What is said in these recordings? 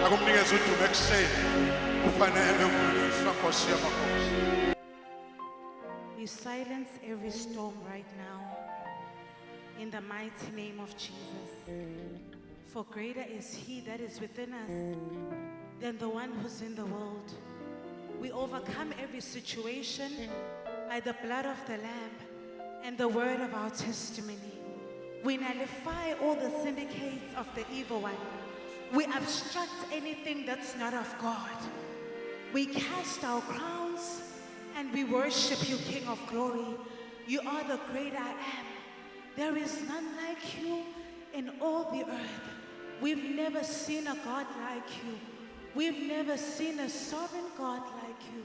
akumnikeza udumo ekuseni ufanele ukudunyiswa Nkosi yamakhosi. We silence every storm right now in the mighty name of Jesus. For greater is He that is within us than the one who's in the world. We overcome every situation by the blood of the Lamb and the word of our testimony. We nullify all the syndicates of the evil one. We obstruct anything that's not of God. We cast our crowns and we worship you, King of glory. You are the great I am. There is none like you in all the earth. We've never seen a God like you. We've never seen a sovereign God like you.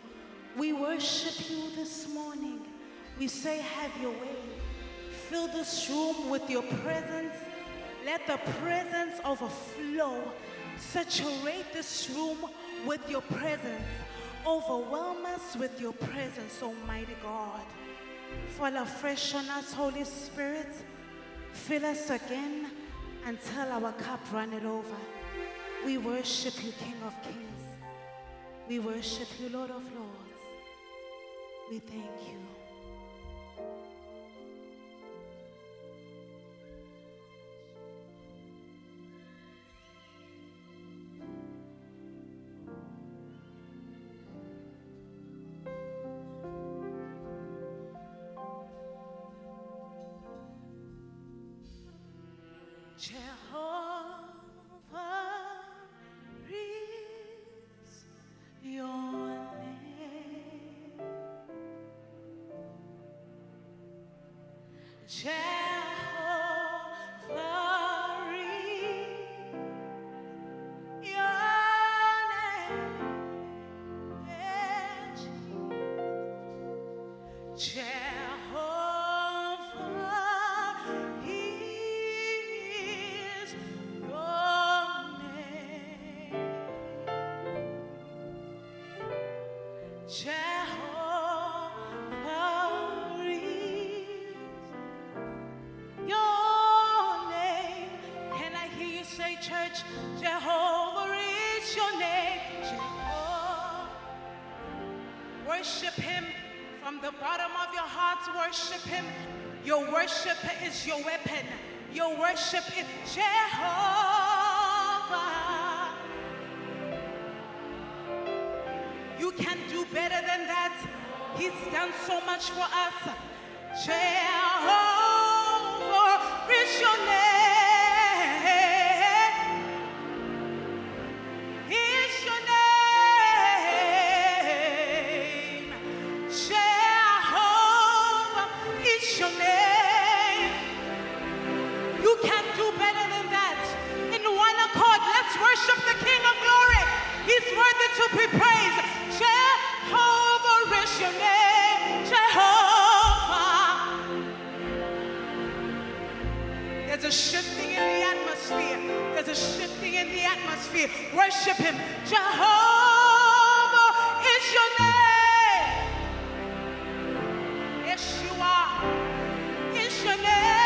We worship you this morning. We say, have your way. Fill this room with your presence. Let the presence overflow. Saturate this room with your presence. Overwhelm us with your presence, Almighty God. Fall afresh on us, Holy Spirit. Fill us again until our cup runneth over. We worship you, King of Kings. We worship you, Lord of Lords. We thank you. Jehovah is your name. Jehovah is your name. Church, Jehovah is your name. Jehovah. Worship him from the bottom of your heart. Worship him. Your worship is your weapon. Your worship is Jehovah. You can do better than that. He's done so much for us. Jehovah is your name. Worship the King of glory. He's worthy to be praised. Jehovah is your name. Jehovah. There's a shifting in the atmosphere. There's a shifting in the atmosphere. Worship him. Jehovah is your name. Yeshua is your name.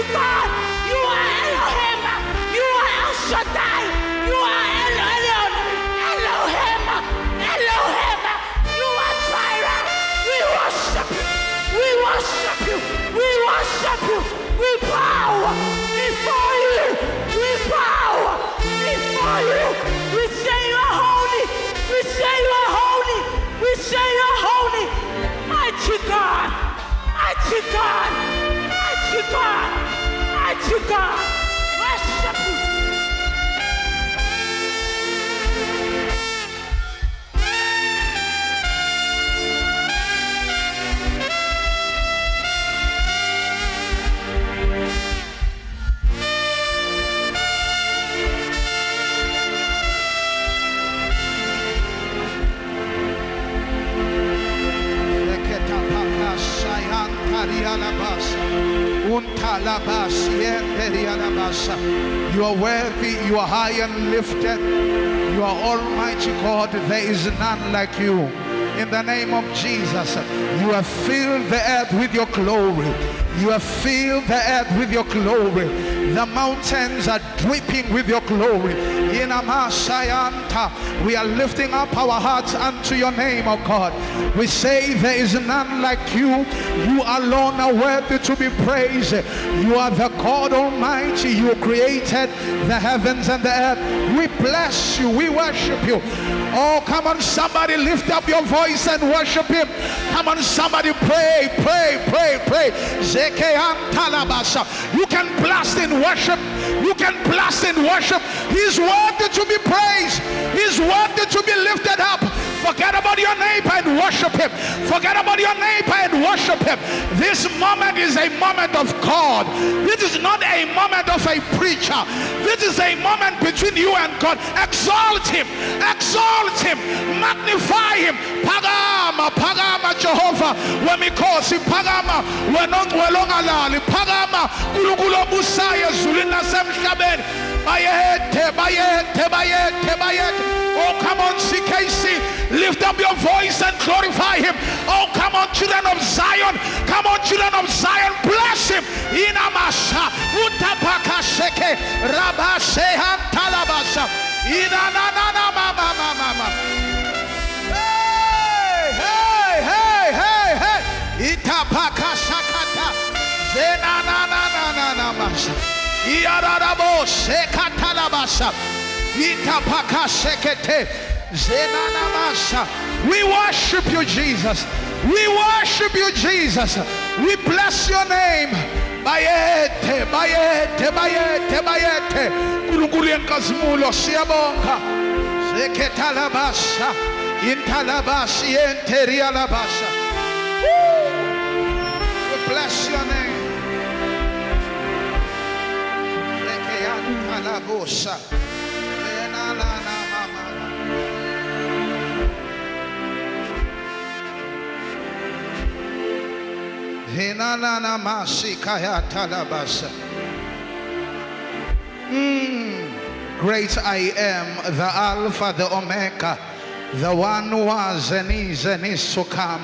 mighty God. You are Elohim. You are El Shaddai. You are Elohim. Elohim. Elohim. You are Jireh. We worship you. We worship you. We worship you. We bow before you. We bow before you. We say you are holy. We say you are holy. We say you are holy. Mighty God. Mighty God. Mighty God. Mighty God. Worship you. You are worthy, you are high and lifted. You are Almighty God, there is none like you. In the name of Jesus, you have filled the earth with your glory. You have filled the earth with your glory. The mountains are dripping with your glory. In Amasayanta, we are lifting up our hearts unto your name, O God. We say there is none like you. You alone are worthy to be praised. You are the God Almighty. You created the heavens and the earth. We bless you. We worship you. Oh, come on, somebody lift up your voice and worship him. Come on, somebody pray, pray, pray, pray. You can blast in worship. You can blast in worship. He's worthy to be praised. He's worthy to be lifted up. Forget about your neighbor and worship him. Forget about your neighbor and worship him. This moment is a moment of God. This is not a moment of a preacher. This is a moment between you and God. Exalt him. Exalt him. Magnify him. Pagama, Pagama Jehovah. Wemikosi, Pagama, Wenongalali, Pagama, Kulukulo Busaya, Zulina Semshaben, Bayete, Bayete, Bayete, Bayete. Oh, come on, CKC. Lift up your voice and glorify him. Oh, come on, children of Zion. Come on, children of Zion. Bless him. Inamasha, Utapaka Sheke, Rabashehan Talabasa. Inanana mama mama. Hey, hey, hey, hey, hey. Itapaka Shakata. Zenanana masha. Iarabo Shekatalabasa. Itapaka Shekete. Zenanamasha. We worship you, Jesus. We worship you, Jesus. We bless your name. Bayete, bayete, bayete, bayete. Kulukulu enkazimulo siyabonga. Zeketalabasha. Intalabashi enterialabasha. We bless your name. Zekeyantalabosha. Zenanana mama. Hinanana masikaya talabasa. Great I am, the Alpha, the Omega, the one who was and is to come.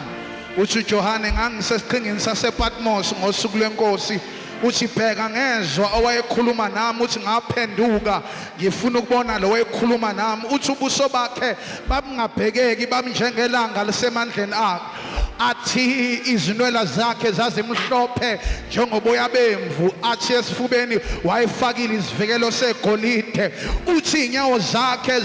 Uthi Johane ngangisesiqhingini sasePatmos ngosuku lwenkosi. Uthi bheka ngezwa owayekhuluma nami uthi ngaphenduka ngifuna ukubona lo wayekhuluma nami uthi ubuso bakhe babungabhekeki bamnjengelanga lisemandleni akhe. Athi izinwela zakhe zazimhlophe njengoboya bemvu, athi esifubeni wayefakile isivikelo segolide, uthi inyawo zakhe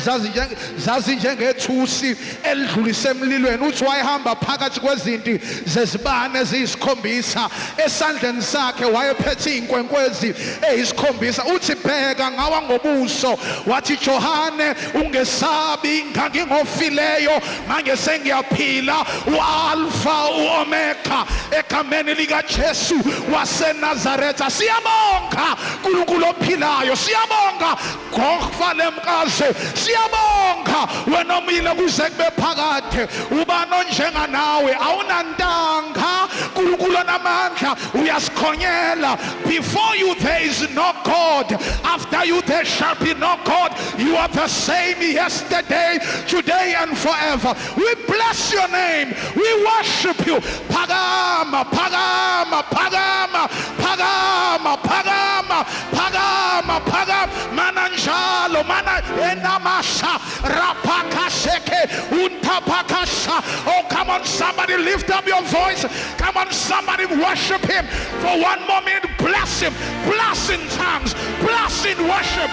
zazinjengethusi elidlulise emlilweni, uthi wayehamba phakathi kwezinti zezibane eziyisikhombisa, esandleni sakhe wayephethe inkwenkwezi eyisikhombisa. Uthi bheka ngawa ngobuso, wathi Johane ungesabi, ngangingofileyo manje sengiyaphila, u-Alpha u-Omega egameni likaJesu waseNazaretha. Siyabonga uNkulunkulu ophilayo, siyabonga ngokufa lemkaze, siyabonga wena omile kuze kube phakade. Ubani onjenga nawe, awunantanga, uNkulunkulu onamandla uyasikhonyela. Before you there is no God, after you there shall be no God. You are the same yesterday, today and forever. We bless your name. We worship you. Pagama, Pagama, Pagama, Pagama. Pagama, pagama, pagama, pagama, mananjalo, mana enamasa, rapakaseke, untapakasa. Oh, come on, somebody lift up your voice. Come on, somebody worship him for one moment. Bless him, bless in tongues, bless in worship.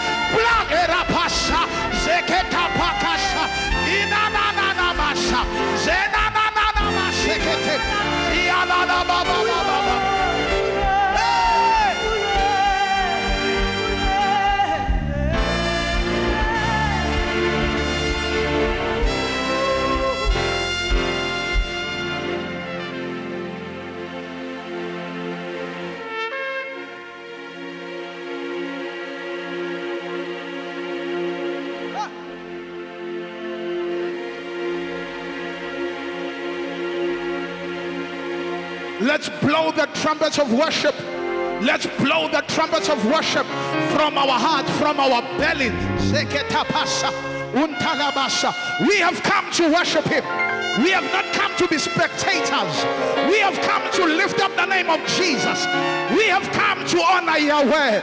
Erapasa, zeketa pakasa, inananamasa, zenananamasekete, iananababababa. Let's blow the trumpets of worship. Let's blow the trumpets of worship from our heart, from our belly. We have come to worship him. We have not come to be spectators. We have come to lift up the name of Jesus. We have come to honor Yahweh.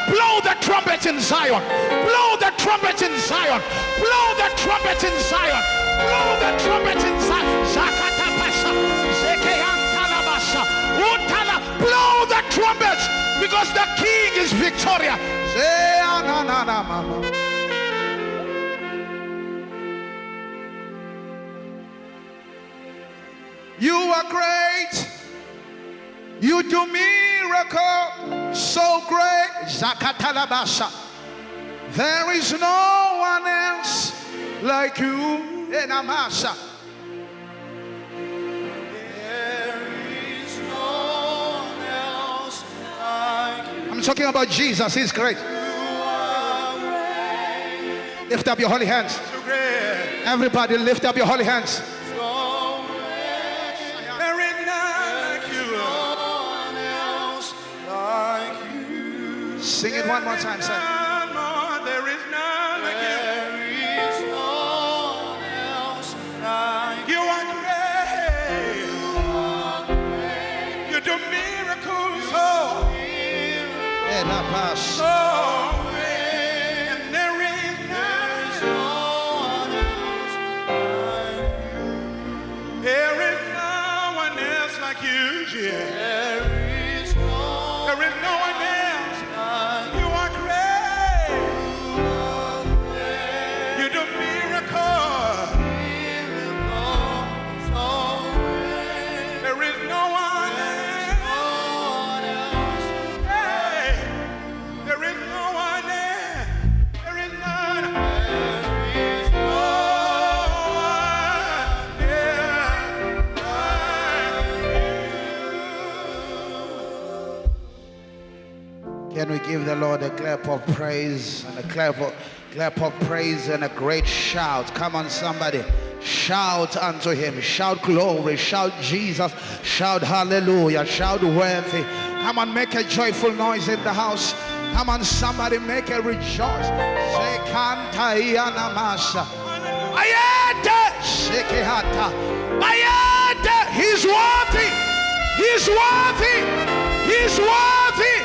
Blow the trumpet in Zion. Blow the trumpet in Zion. Blow the trumpet in Zion. Blow the trumpet in Zion. Blow the trumpets, because the king is victorious. You are great. You do miracle so great. Zakatalabasa. There is no one else like you. Enamasa. I'm talking about Jesus. He's great. Lift up your holy hands. Everybody lift up your holy hands. There is none like you. Sing it one more time, sir. There is none like you. You are great. You do miracles so great. And there is no one else like you. There is no one else like you, yeah. There is no one else. You are great. You do miracles. There is no one else. Hey, there is no one else. There is none. Can we give the Lord a clap of praise and a clap of praise and a great shout? Come on, somebody. Shout unto him. Shout glory. Shout Jesus. Shout hallelujah. Shout worthy. Come on, make a joyful noise in the house. Come on, somebody, make a rejoice. Say, Kanta Yanamasa. Ayata. Shekehata. Ayata. He's worthy. He's worthy. He's worthy.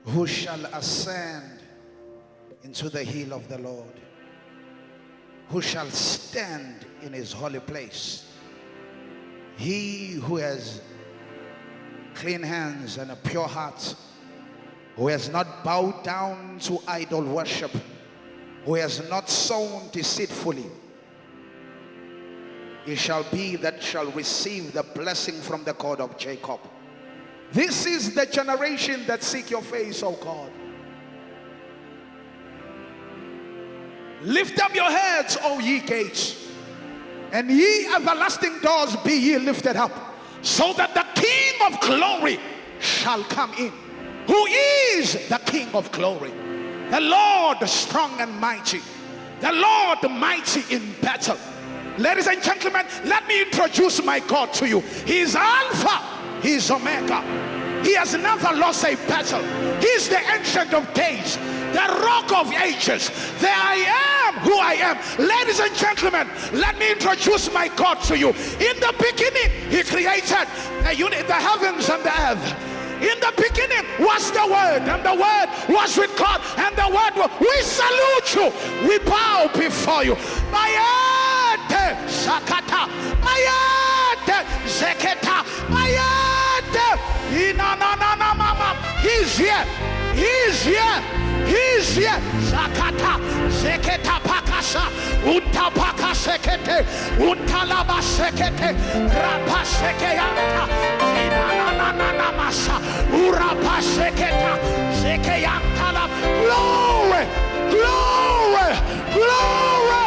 Who shall ascend into the hill of the Lord? Who shall stand in his holy place? He who has clean hands and a pure heart, who has not bowed down to idol worship, who has not sown deceitfully, he shall be that shall receive the blessing from the God of Jacob. This is the generation that seek your face, O God. Lift up your heads, O ye gates, and ye everlasting doors be ye lifted up, so that the King of glory shall come in. who is the King of glory, the Lord strong and mighty, the Lord mighty in battle. Ladies and gentlemen, let me introduce my God to you. He is Alpha, He is Omega. He has never lost a battle. He is the Ancient of Days, the Rock of Ages, the I am who I am. Ladies and gentlemen, let me introduce my God to you. In the beginning, He created the heavens and the earth. In the beginning was the Word, and the Word was with God, and the Word was. We salute you. We bow before you. Mayate Sakata, Mayate Zeketa, Mayate. Mama. He's here. He's here. He's here. Zakata Zeketa Pakasa, Untapaka Sekete, Untalaba Sekete, Rapa Sekeyanta, Inananamasa, Urapa Seketa, Zekeyantala. Glory, glory, glory.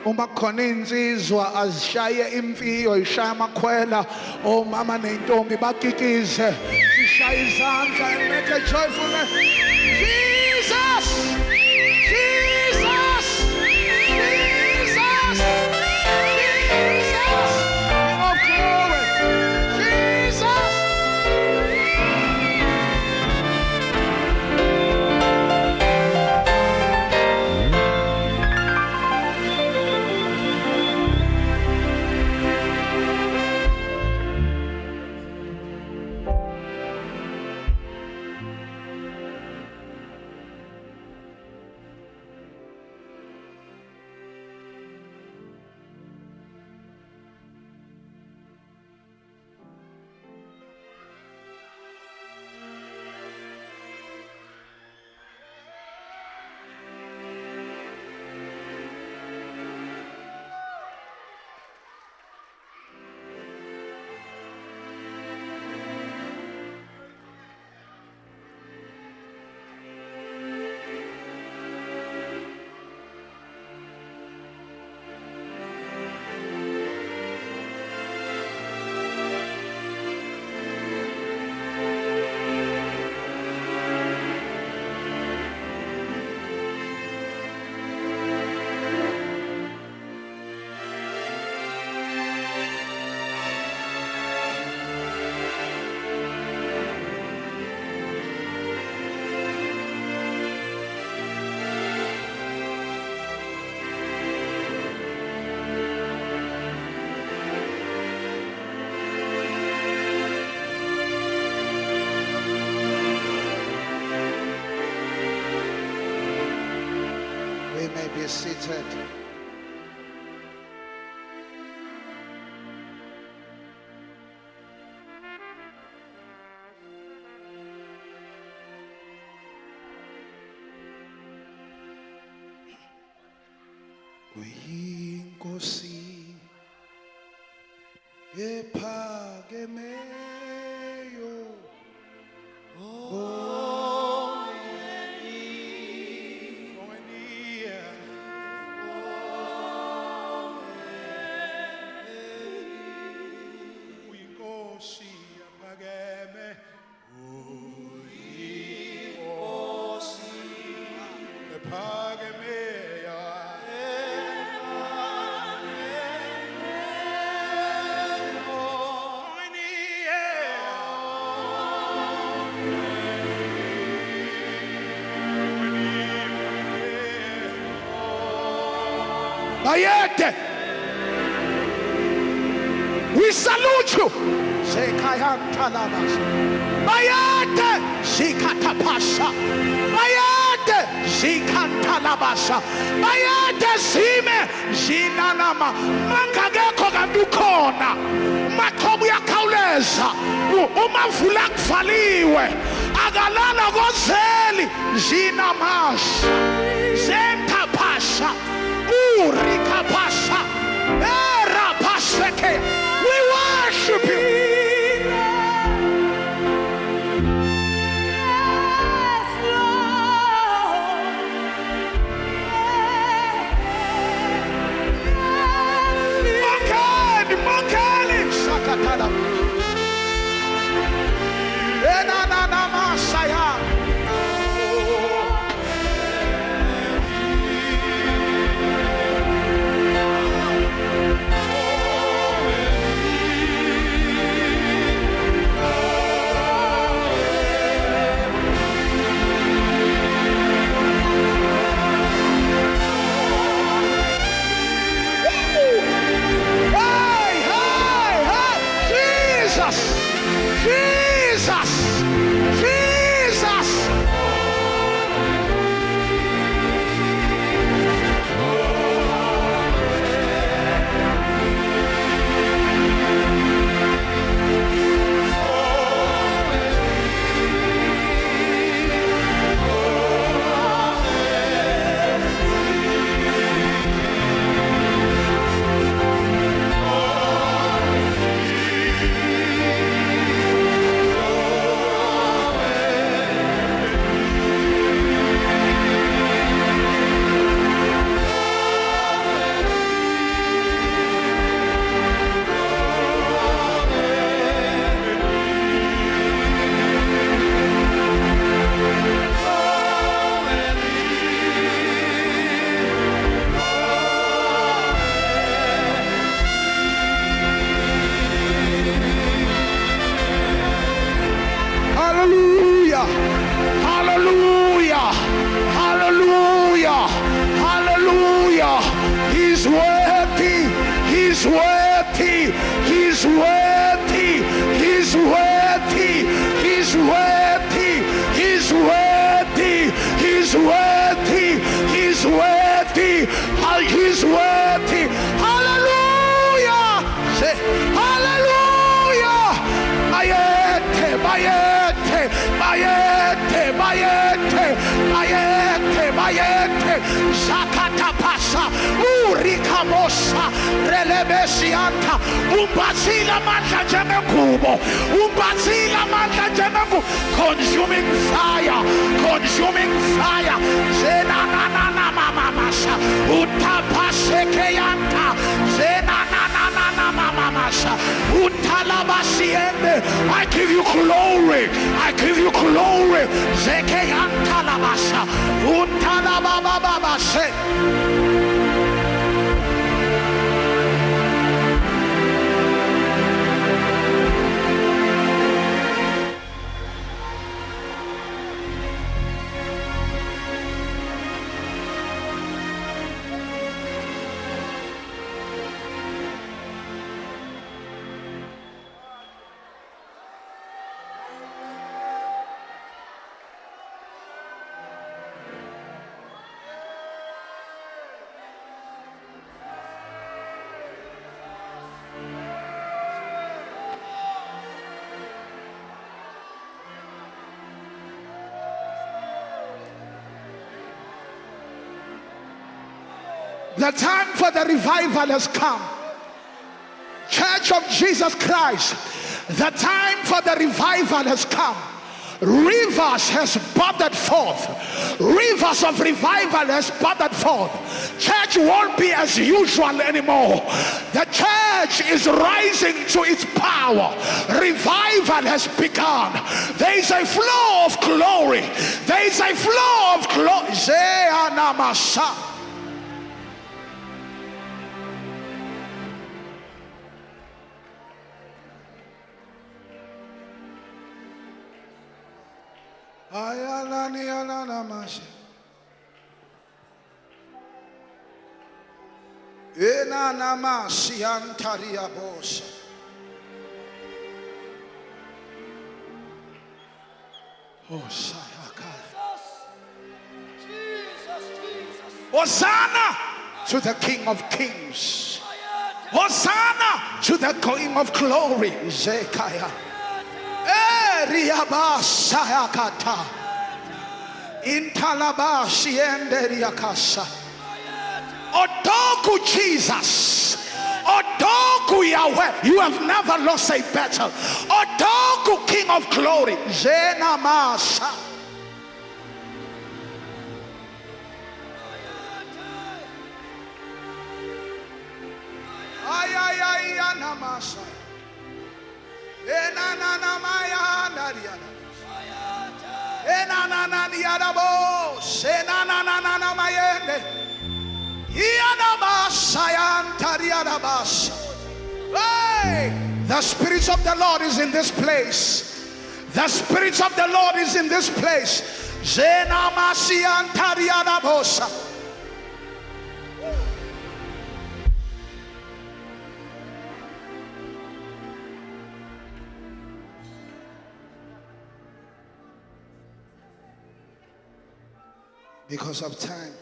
Uma khona insizwa azishaye imfiyo ishaya amakhwela omama nentombi bakikize sishaye izandla and make a joyful noise. Jesus, Jesus, Jesus, Jesus, King of glory, Jesus. Be seated. Uyinkosi ephakemeyo. Bayete. We salute you. Bayete. Zikatapasha. Bayete. Zikantalabasha. Bayete zime. Zinanama. Mangageko gandukona. Makobu ya kauleza. Umavula kufaliwe. Agalala gozeli. Zinamash. Zentapasha. Urikapasha. Erapaseke. We worship you. Mongeli. Sakatala. Enanana masaya. Jesus! Jesus! Hallelujah! Hallelujah! Hallelujah! Hallelujah! He's worthy! He's worthy! He's worthy! He's worthy! He's worthy! He's worthy! He's worthy! He's worthy! He's worthy! Hallelujah! Say hallelujah! Bayete, bayete, bayete, bayete, bayete, bayete, zakatapasa, urikamosa, relebesianta, umbazila manta jemegubo, umbazila manta jemegu, consuming fire, zenanana mamamasa, utapasekeyanta, zenanana mamamasa, utalabasiende. I give you glory. I give you glory. Zekeyantalabasa. Untalabababase. The time for the revival has come. Church of Jesus Christ, the time for the revival has come. Rivers has budded forth. Rivers of revival has budded forth. Church won't be as usual anymore. The church is rising to its power. Revival has begun. There is a flow of glory. There is a flow of glory. Enana masiantaria bosa. Oh, Sayaka. Hosanna to the King of Kings. Hosanna to the King of Glory. Zekaya. Riabasayakata. Intalabashi enderiakasa. Odogu Jesus. Odogu Yahweh. You have never lost a battle. Odogu King of Glory. Zenamasa. Namasa. Enana maya nariana. Enana niarabo. Senana mayende. Ianabasa yantarianabasa. Hey, the Spirit of the Lord is in this place. The Spirit of the Lord is in this place. Zenamasi yantarianabosa. Because of time.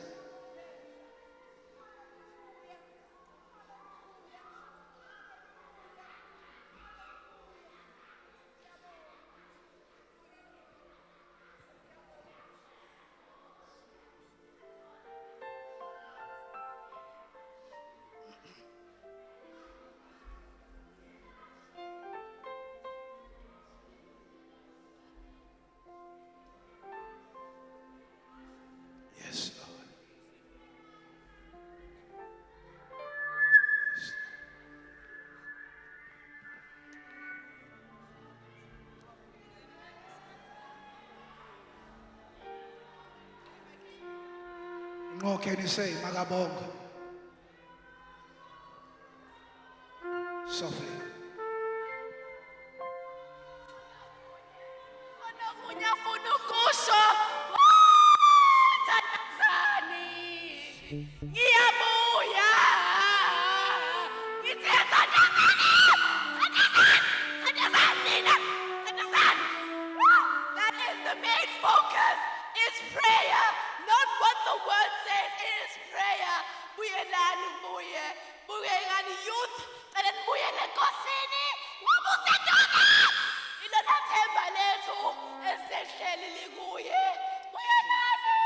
Yes, Lord. What can you say, Magabong? Softly. That is the main focus, is prayer, not what the word says, it is prayer. Buye nani buye, buye ngani youth, and buye ngekosini, wabusedoza. Ilona themba lethu esehleli likuye. Buye nani.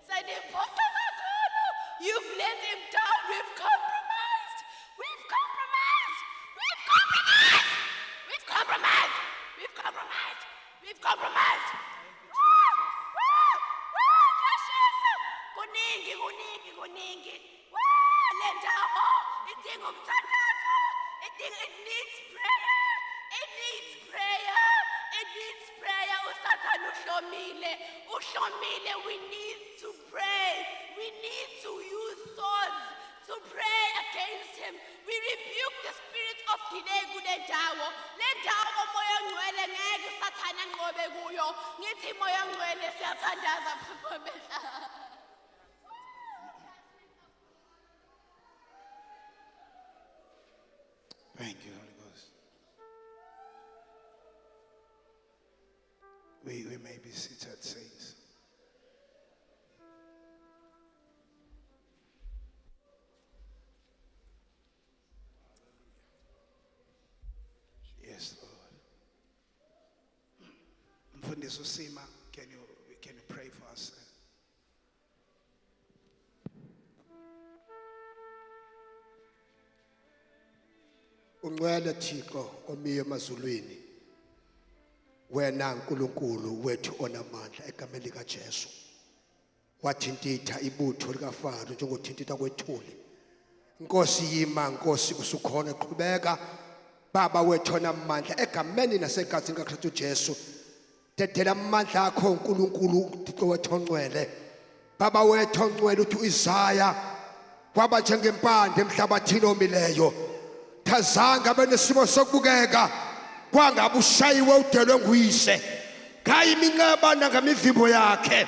Sayiphoqa kakhulu. You've let him down. We've compromised. We've compromised. We've compromised. We've compromised. We've compromised. We've compromised. Kuningi, kuningi, kuningi. Le ndawo idinga umthandazo. It needs prayer. It needs prayer. It needs prayer. Usathana uhlomile. Uhlomile. We need to pray. We need to use swords to pray against him. We rebuke the spirit of delay kule ndawo. Le ndawo moya ngcwele ngeke usathana ngobe kuyo. Ngithi moya ngcwele siyathandaza phepha. Thank you, Holy Ghost. We may be seated, saints. Yes, Lord. Mfundisi Sima, can you pray for us? Ungcwele Thixo omiyo emazulwini, wena uNkulunkulu wethu onamandla egameni lika Jesu. Wathintitha ibutho likaFaro njengothintitha kwethuli. Nkosi yima, Nkosi usukhona, qhubeka Baba wethu onamandla egameni nasegazini kaKristu Jesu. Dedela amandla akho uNkulunkulu Thixo wethu ongcwele. Baba wethu ongcwele uthi uIsaya kwaba njengempande emhlabathini omileyo. Thazanga benesimo sokubukeka kwangabe ushayiwe udelwe nguyise. Ngayiminqeba nangamivimbo yakhe.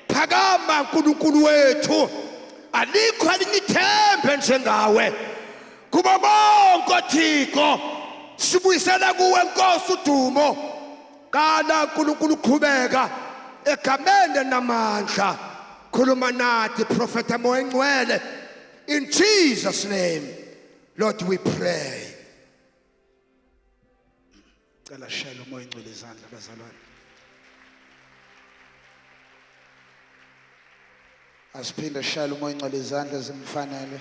Phakama uNkulunkulu wethu. alikho elinye ithemba njengawe kuba bonke oThixo sibuyisela kuwe Nkosi udumo kana uNkulunkulu uqhubeka egameni namandla khuluma nathi prophet Moya Ngcwele in Jesus name Lord we pray. Cela shayela umoya ingcwele izandla bazalwane. Asiphinde shayela umoya ingcwele izandla zimfanele.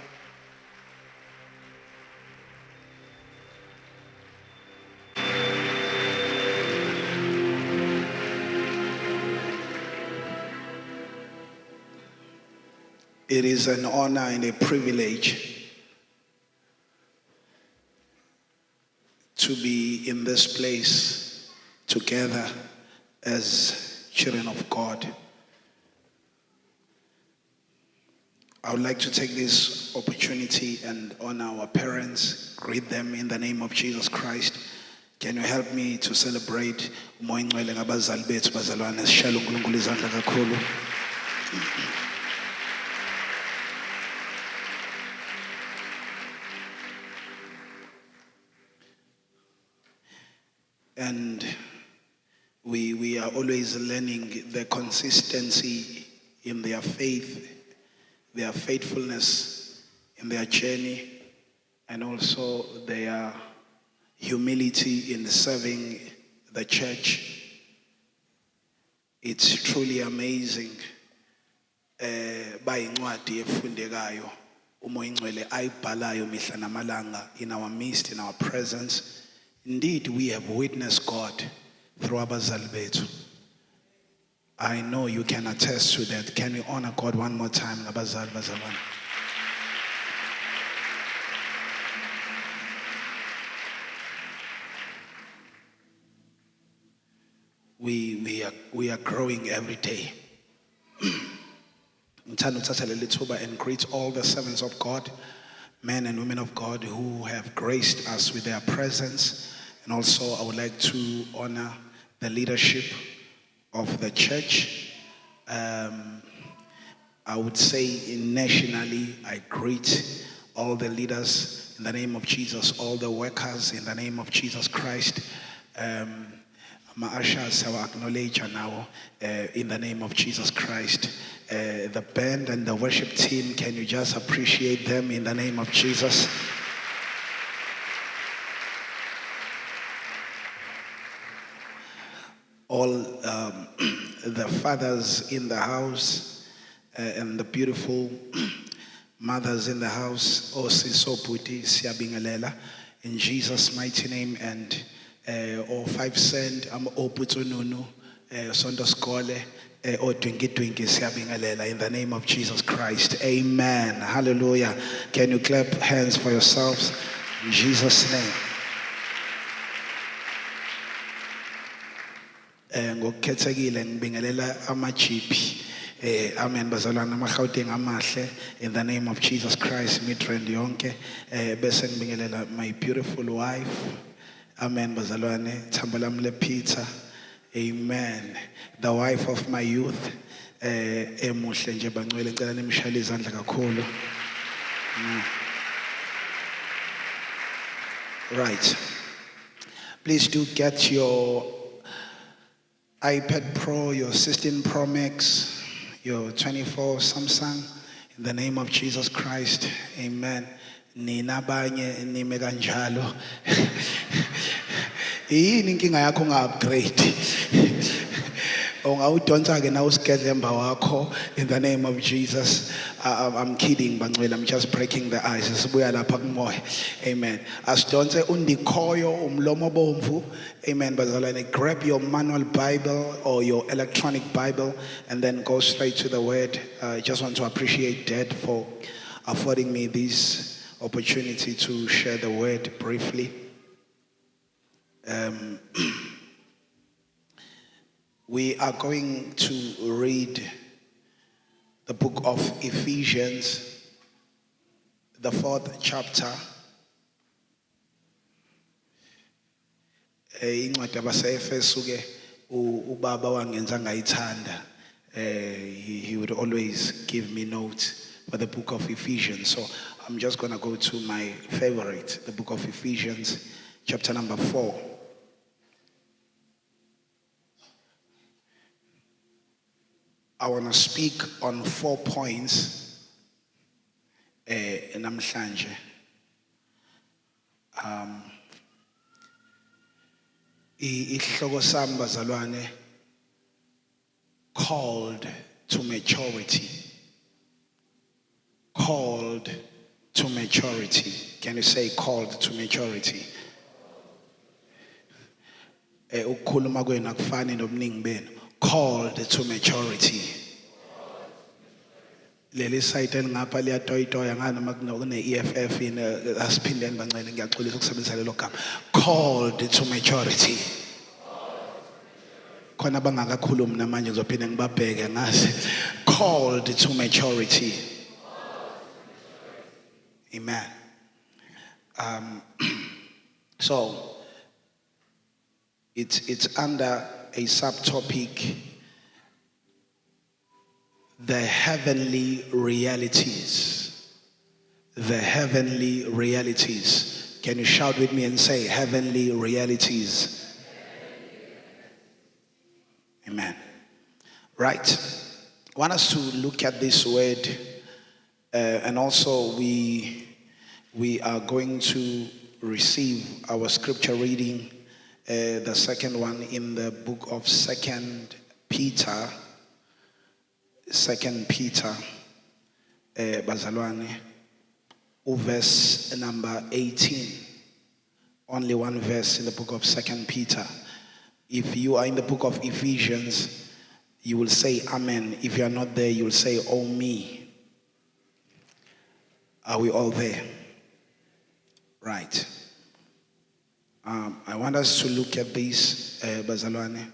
It is an honor and a privilege to be in this place together as children of God. I would like to take this opportunity and honor our parents, greet them in the name of Jesus Christ. Can you help me to celebrate umoya ingcwele ngabazali bethu bazalwane sishayela uNkulunkulu izandla kakhulu. And we are always learning the consistency in their faith, their faithfulness in their journey, and also their humility in serving the church. It's truly amazing. Bayincwadi efundekayo umoya ingcwele ayibhalayo mihla namalanga in our midst, in our presence. Indeed, we have witnessed God through abazali bethu. I know you can attest to that. Can we honor God one more time? Ngabazali bazalwane. We are growing every day. Ngithanda ukuthatha leli thuba and greet all the servants of God, men and women of God who have graced us with their presence. And also I would like to honor the leadership of the church. I would say nationally, I greet all the leaders in the name of Jesus, all the workers in the name of Jesus Christ. Ma-ushers I acknowledge now in the name of Jesus Christ. The band and the worship team, can you just appreciate them in the name of Jesus? All the fathers in the house and the beautiful mothers in the house, Osiso Puti Siabingalela, in Jesus' mighty name, and all 5 cent, Oputununu, Sondo Skole, or Twinkie Siabingalela, in the name of Jesus Christ. Amen. Hallelujah. Can you clap hands for yourselves? In Jesus' name. Ngokukhethekile ngibingelela amajipi amen bazalwana amaGauteng amahle in the name of Jesus Christ Midrand yonke bese ngibingelela my beautiful wife amen bazalwane thambo lami lePeter amen the wife of my youth emuhle nje bangcwele ngicela nimshayele izandla kakhulu. Right, please do get your iPad Pro, your 16 Pro Max, your 24 Samsung, in the name of Jesus Christ, amen. Nina banye nime kanjalo. Yini inkinga yakho nga-upgrade? Ungawudonsa ke na usigedlemba wakho in the name of Jesus. I'm kidding bangcwele, I'm just breaking the ice. Sibuya lapha kumoya. Amen. Asidonse undikhoyo umlomo bomvu. Amen bazalwane, grab your manual Bible or your electronic Bible and then go straight to the word. I just want to appreciate Dad for affording me this opportunity to share the word briefly. We are going to read the book of Ephesians, the 4th chapter. Incwadi yabase-Efesu ke ubaba wangenza ngayithanda. He would always give me notes with the book of Ephesians. So I'm just going to go to my favorite, the book of Ephesians, chapter number 4. I want to speak on 4 points namhlanje. Isihloko sami bazalwane, called to maturity. Called to maturity. Can you say called to maturity? Ukukhuluma kwenu akufani nobuningi benu. Called to maturity. Leli site elingapha liyatoyitoya ngani noma kune EFF in asiphindeni bancane ngiyaxolisa ukusebenzisa lelo gama. Called to maturity. Khona bangakakhulumi namanje ngizophinda ngibabheke ngazi. Called to maturity. Amen. So it's under a subtopic, the heavenly realities. The heavenly realities. Can you shout with me and say heavenly realities? Amen. Right. I want us to look at this word, and also we are going to receive our scripture reading, the second one in the book of 2 Peter. 2 Peter, bazalwane, verse number 18. Only one verse in the book of 2 Peter. If you are in the book of Ephesians, you will say amen. If you are not there, you will say, oh me. Are we all there? Right. I want us to look at this, bazalwane.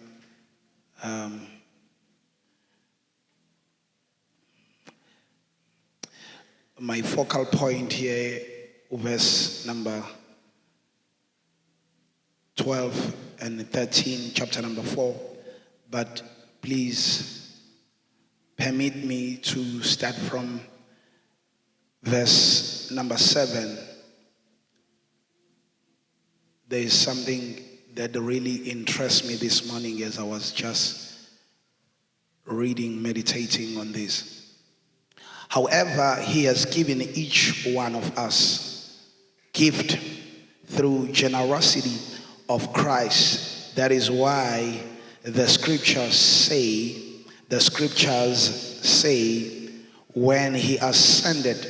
My focal point here, verse number 12 and 13, chapter number 4. But please permit me to start from verse number 7. There is something that really interests me this morning as I was just reading, meditating on this. However, he has given each one of us gift through generosity of Christ. That is why the scriptures say, when he ascended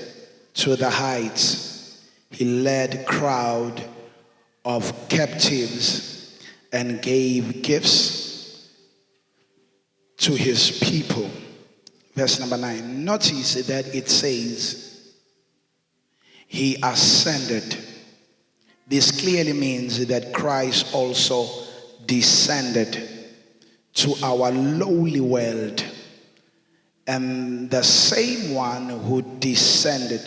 to the heights, he led crowd of captives and gave gifts to his people. Verse number 9. Notice that it says, he ascended. This clearly means that Christ also descended to our lowly world. And the same one who descended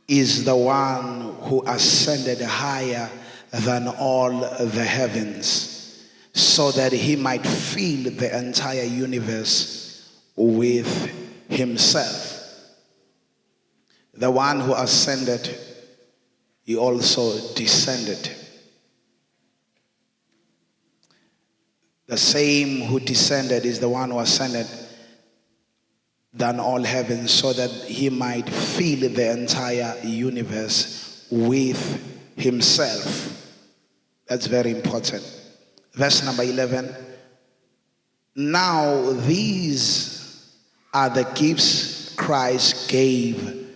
is the one who ascended higher than all the heavens, so that he might fill the entire universe with himself. The one who ascended, he also descended. The same who descended is the one who ascended than all heavens, so that he might fill the entire universe with himself. That's very important. Verse number 11. Now these are the gifts Christ gave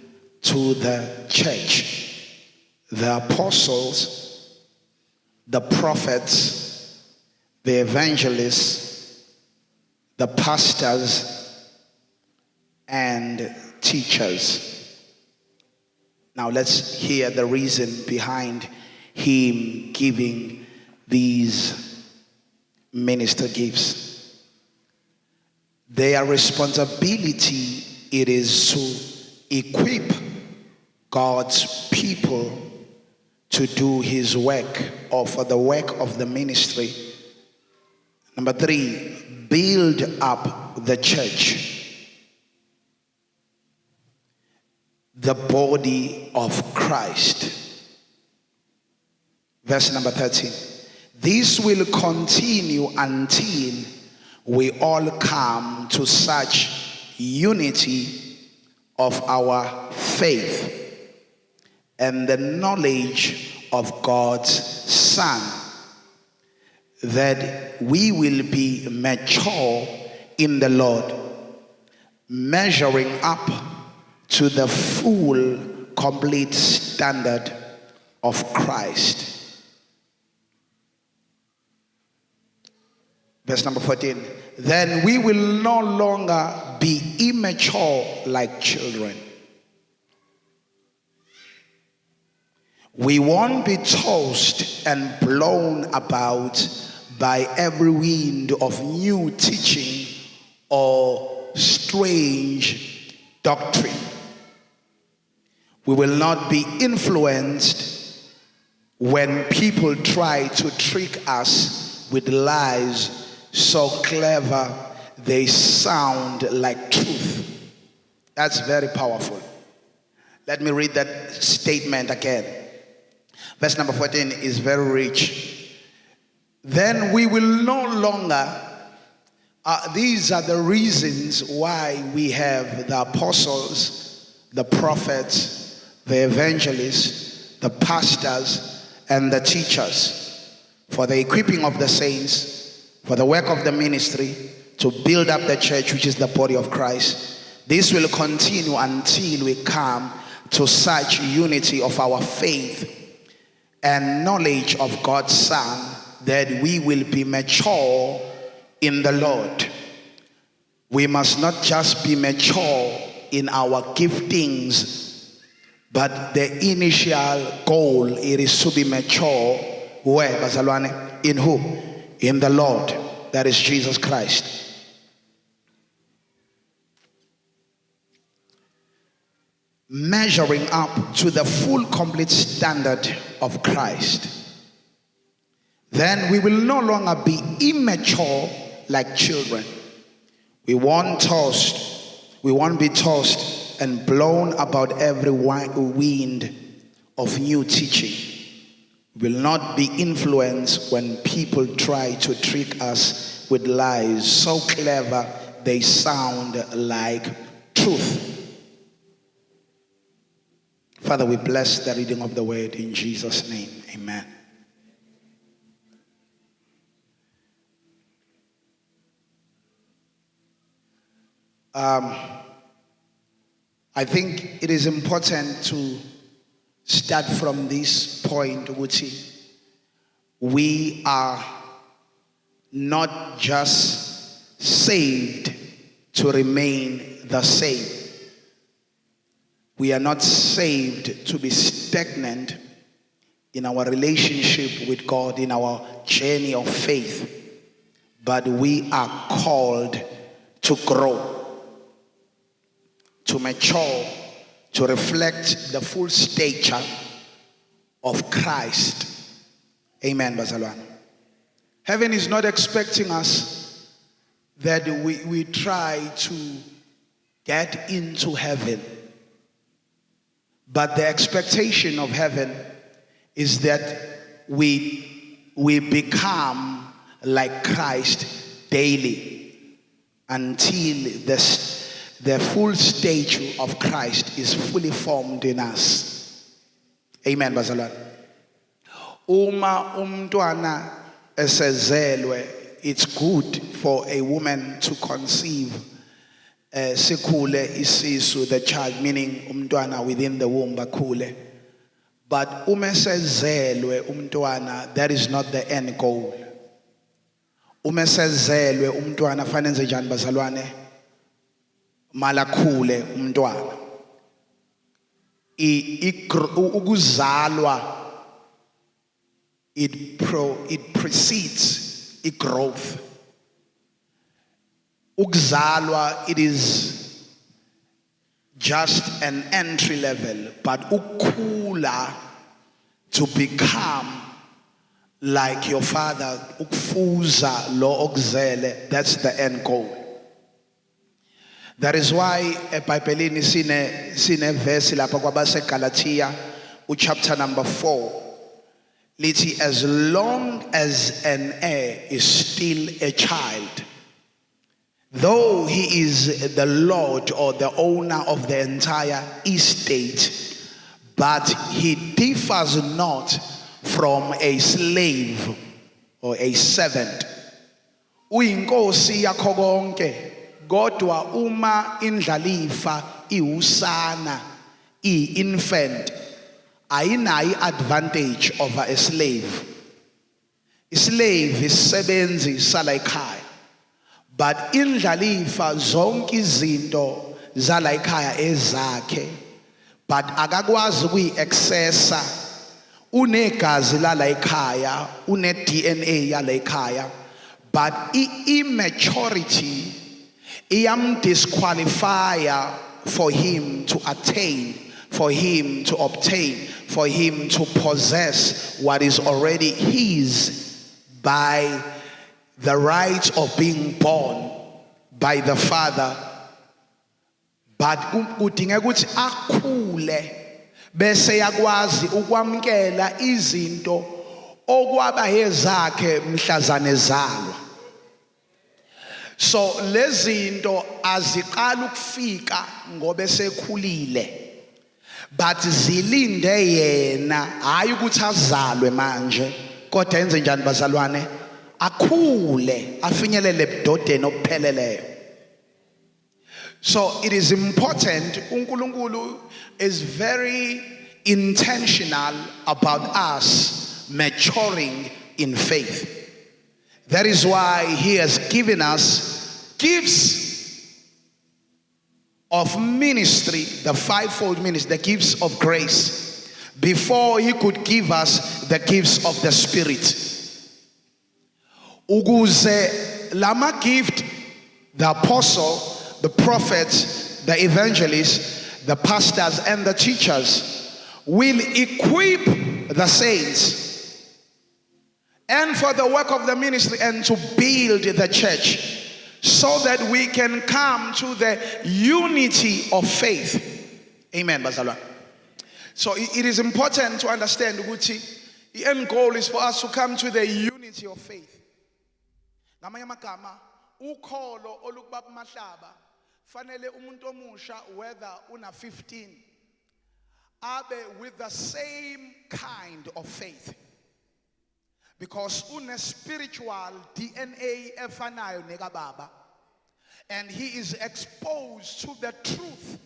to the church: the apostles, the prophets, the evangelists, the pastors, and teachers. Now let's hear the reason behind him giving these minister gifts. Their responsibility, it is to equip God's people to do his work, or for the work of the ministry. Number 3, build up the church. the body of Christ. Verse number 13. This will continue until we all come to such unity of our faith and the knowledge of God's Son, that we will be mature in the Lord, measuring up to the full, complete standard of Christ. Verse number 14. Then we will no longer be immature like children. We won't be tossed and blown about by every wind of new teaching or strange doctrine. We will not be influenced when people try to trick us with lies so clever they sound like truth. That's very powerful. Let me read that statement again. Verse number 14 is very rich. Then we will no longer, these are the reasons why we have the apostles, the prophets, the evangelists, the pastors, and the teachers, for the equipping of the saints, for the work of the ministry, to build up the church, which is the body of Christ. This will continue until we come to such unity of our faith and knowledge of God's Son, that we will be mature in the Lord. We must not just be mature in our giftings, but the initial goal, it is to be mature where, bazalwane? In who? In the Lord, that is Jesus Christ. Measuring up to the full, complete standard of Christ. Then we will no longer be immature like children. We won't be tossed and blown about every wind of new teaching. We will not be influenced when people try to trick us with lies so clever they sound like truth. Father, we bless the reading of the word in Jesus' name. Amen. I think it is important to start from this point, Wuti. We are not just saved to remain the same. We are not saved to be stagnant in our relationship with God, in our journey of faith, but we are called to grow, to mature, to reflect the full stature of Christ. Amen, Bazalwan. Heaven is not expecting us that we try to get into heaven. But the expectation of heaven is that we become like Christ daily until the full stature of Christ is fully formed in us. Amen, Bazalwane. Uma umntwana esezelwe, it's good for a woman to conceive sikhule isisu, the child, meaning umntwana within the womb bakhule. But uma esezelwe umntwana, that is not the end goal. Uma esezelwe umntwana fanele enze njani bazalwane? Malakhule umntwana. Ukuzalwa, it precedes growth. Ukuzalwa, it is just an entry level, but ukukhula, to become like your father, ukufuza lo okuzele, that's the end goal. That is why eBhayibhelini sine verse lapha kwabase Galatia chapter number 4 lithi, as long as an heir is still a child, though he is the lord or the owner of the entire estate, but he differs not from a slave or a servant. Uyinkosi yakho konke, kodwa uma indlalifa iusana, infant, ayinayo advantage over a slave. A slave isebenzi sala ekhaya, but indlalifa zonke izinto zala ekhaya ezakhe, but akakwazi ukuyi-accessa. Unegazi lala ekhaya, une-DNA yala ekhaya, but immaturity disqualifier for him to attain, for him to obtain, for him to possess what is already his by the right of being born by the father. But kudinga ukuthi akhule bese yakwazi ukwamkela izinto okwaba ezakhe mhlazane ezalwa. So lezinto aziqala ukufika ngoba sekhulile, but zilinde yena, hayi ukuthi azalwe manje, kodwa enze njani bazalwane? Akhule afinyelele ebudodeni obupheleleyo. So it is important. uNkulunkulu is very intentional about us maturing in faith. That is why he has given us gifts of ministry, the fivefold ministry, the gifts of grace, before he could give us the gifts of the Spirit. Ukuze lama gift, the apostle, the prophets, the evangelists, the pastors, and the teachers will equip the saints and for the work of the ministry and to build the church so that we can come to the unity of faith. Amen, bazalwane. So it is important to understand ukuthi the end goal is for us to come to the unity of faith. Ngamanye amagama, ukholo olukubaba mahlaba fanele umuntu omusha whether una 15 abe with the same kind of faith, because une spiritual DNA efanayo nekababa, and he is exposed to the truth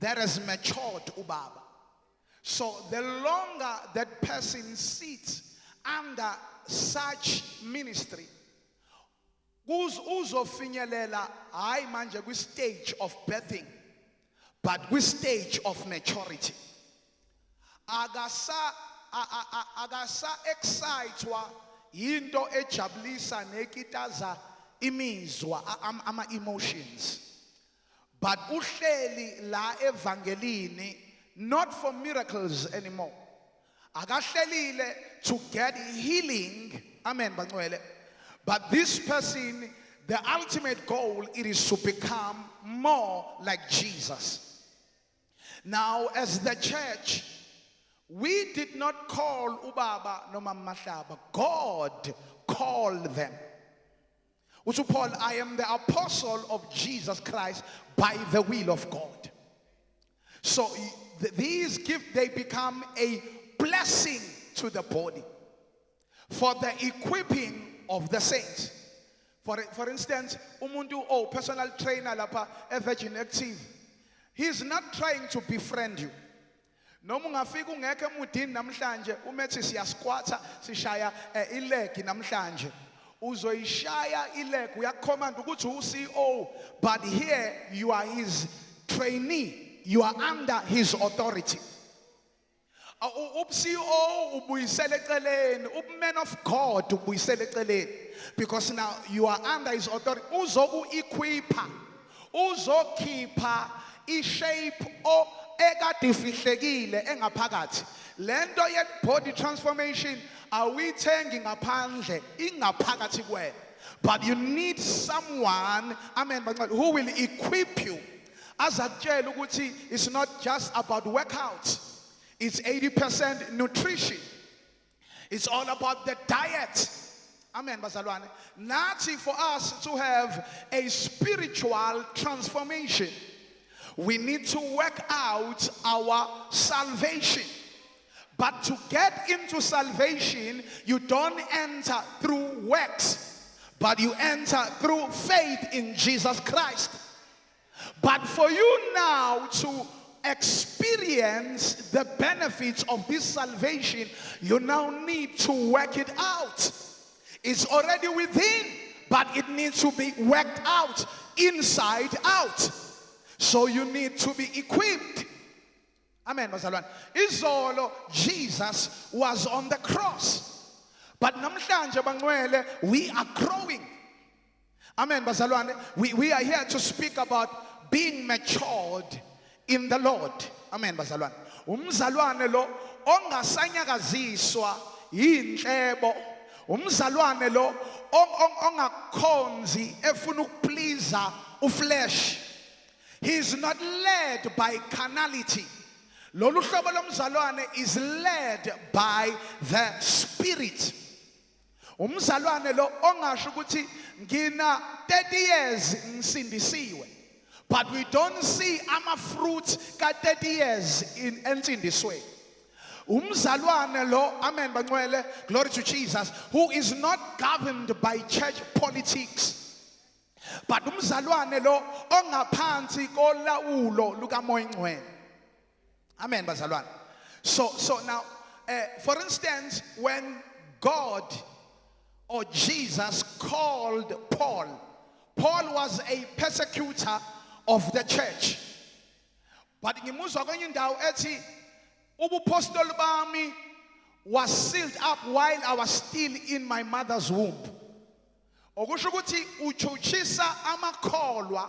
that has matured ubaba. So the longer that person sits under such ministry, uzofinyelela hayi manje kwi stage of birthing, but kwi stage of maturity. Agasa excitwa into ejabulisa nekitaza imizwa ama emotions, but uhleli la evangelini not for miracles anymore. Akahlelile to get healing. Amen bangcwele. But this person, the ultimate goal, it is to become more like Jesus. Now, as the church, we did not call ubaba no mama mahlaba. God called them. Uchu Paul, I am the apostle of Jesus Christ by the will of God. So these gifts, they become a blessing to the body for the equipping of the saints. For instance, umuntu personal trainer lapha eVirgin Active, he is not trying to befriend you. Noma ungafika ungekho emudini namhlanje umethi siyasquatter sishaya ileg namhlanje, uzoyishaya ileg uyacommand ukuthi uCEO, but here you are his trainee, you are under his authority. UCEO ubuyisele eceleni, man of God ubuyisele eceleni, because now you are under his authority. Uzoku equipa, uzokhipha ishape o ekadifihlekile engaphakathi. Lento ye body transformation awuyithengi ngaphandle, ingaphakathi kuwena. But you need someone, amen, who will equip you. As a jail, it's not just about workouts. It's 80% nutrition. It's all about the diet. Amen, bazalwane. Nathi, for us to have a spiritual transformation, we need to work out our salvation. But to get into salvation, you don't enter through works, but you enter through faith in Jesus Christ. But for you now to experience the benefits of this salvation, you now need to work it out. It's already within, but it needs to be worked out, inside out. So you need to be equipped. Amen, bazalwane. Izolo Jesus was on the cross. But namhlanje bangcwele, we are growing. Amen, bazalwane. We are here to speak about being matured in the Lord. Amen, bazalwane. Umzalwane lo ongasanyakaziswa yinhlebo. Umzalwane lo ongakhonzi efuna ukupleasa uflesh. He is not led by carnality. Lolu hlobo lomzalwane is led by the Spirit. Umzalwane lo ongasho ukuthi ngina 30 years ngisindisiwe. But we don't see ama-fruit ka 30 years in ensindiswe. Umzalwane lo, amen bangcwele, glory to Jesus, who is not governed by church politics. But umzalwane lo ongaphansi kolawulo lukaMoya Ngcwele. Amen bazalwane. So now, for instance, when God or Jesus called Paul was a persecutor of the church. But ngimuzwa kwenye indawo ethi ubupostoli bami was sealed up while I was still in my mother's womb. Okusho ukuthi uchuchisa amakholwa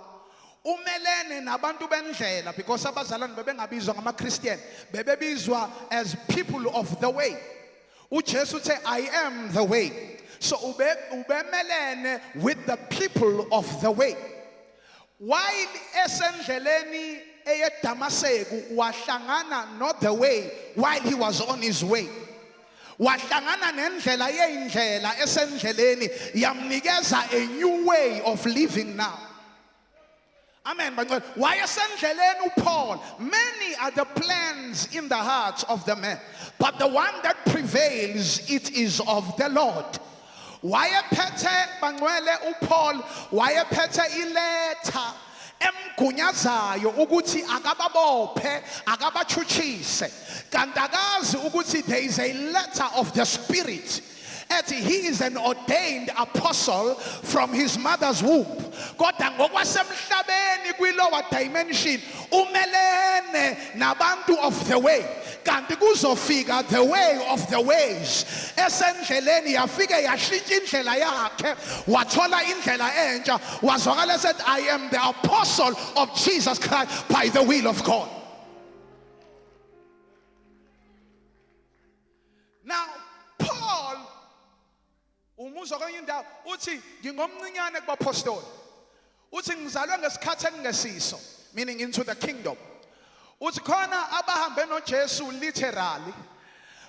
umelene nabantu bendlela, because abazalwane bebengabizwa ngama-Christian, bebebizwa as people of the way. UJesu uthe I am the way. So ubemelene with the people of the way. While esendleleni eyeDamaseko wahlangana not the way while he was on his way. Wahlangana nendlela yeyindlela esendleleni yamnikeza a new way of living now. Amen. Why esendleleni uPaul? Many are the plans in the hearts of the man, but the one that prevails, it is of the Lord. Wayephethe bangcwele uPaul, wayephethe iletha emgunyazayo ukuthi akababophe akabachuchise. Kandakazi ukuthi there is a letter of the Spirit. He is an ordained apostle from his mother's womb. Kodwa ngokwasemhlabeni kwi-lower dimension umelene nabantu of the way. Kanti kuzofika the way of the ways. Esendleleni yafike yashintsha indlela yakhe, wathola indlela entsha, wazwakala said I am the apostle of Jesus Christ by the will of God. Now Paul umuzwa kwenye indawo uthi ngingomncinyane kubapostoli. Uthi ngizalwe ngesikhathi engesiso, meaning into the kingdom. Uthi khona abahambe noJesu literally,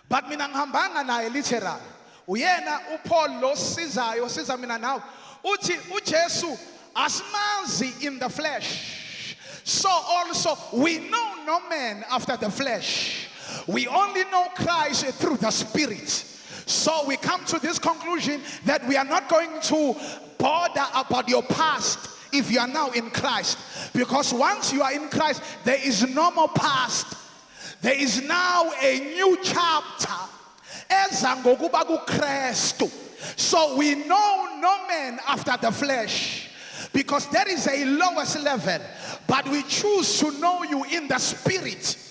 but mina ngihambanga naye literally. Uyena uPaul lo sizayo siza mina nawe. Uthi uJesu asimazi in the flesh. So also we know no man after the flesh. We only know Christ through the Spirit. So we come to this conclusion that we are not going to bother about your past if you are now in Christ. Because once you are in Christ, there is no more past. There is now a new chapter. So we know no man after the flesh, because there is a lowest level. But we choose to know you in the Spirit.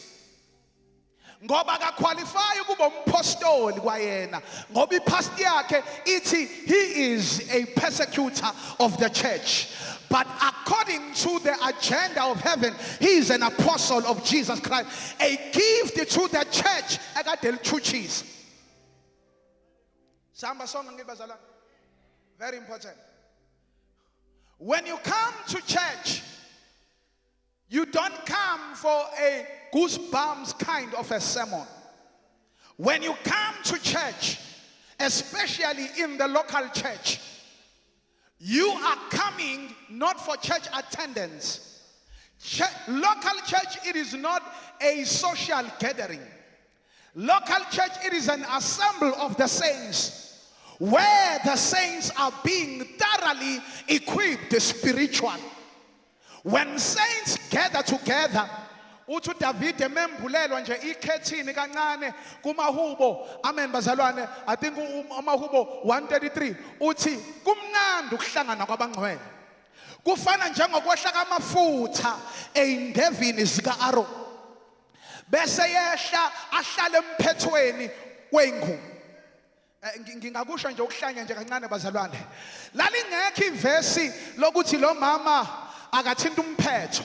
Ngoba akaqualify ukuba umpostoli kwayena ngoba ipast yakhe ithi he is a persecutor of the church, but according to the agenda of heaven he is an apostle of Jesus Christ, a gift to the church ekade lichuchisa. Samba sonke ngibazalwane. Very important. When you come to church, you don't come for a goosebumps kind of a sermon. When you come to church, especially in the local church, you are coming not for church attendance. Local church, it is not a social gathering. Local church, it is an assembly of the saints, where the saints are being thoroughly equipped spiritually. When saints gather together, uthi uDavide membulelo nje ikhethini kancane kumahubo, amen bazalwane, I think umahubo 133 uthi kumnandi ukuhlangana kwabangcwele. Kufana njengokwehla kamafutha eindevini zika-Aaron, bese yehla ahlale emphethweni wengu. Ngingakusho nje ukuhlanya nje kancane bazalwane. Lalingekho ivesi lokuthi lo mama akathinta umphetho.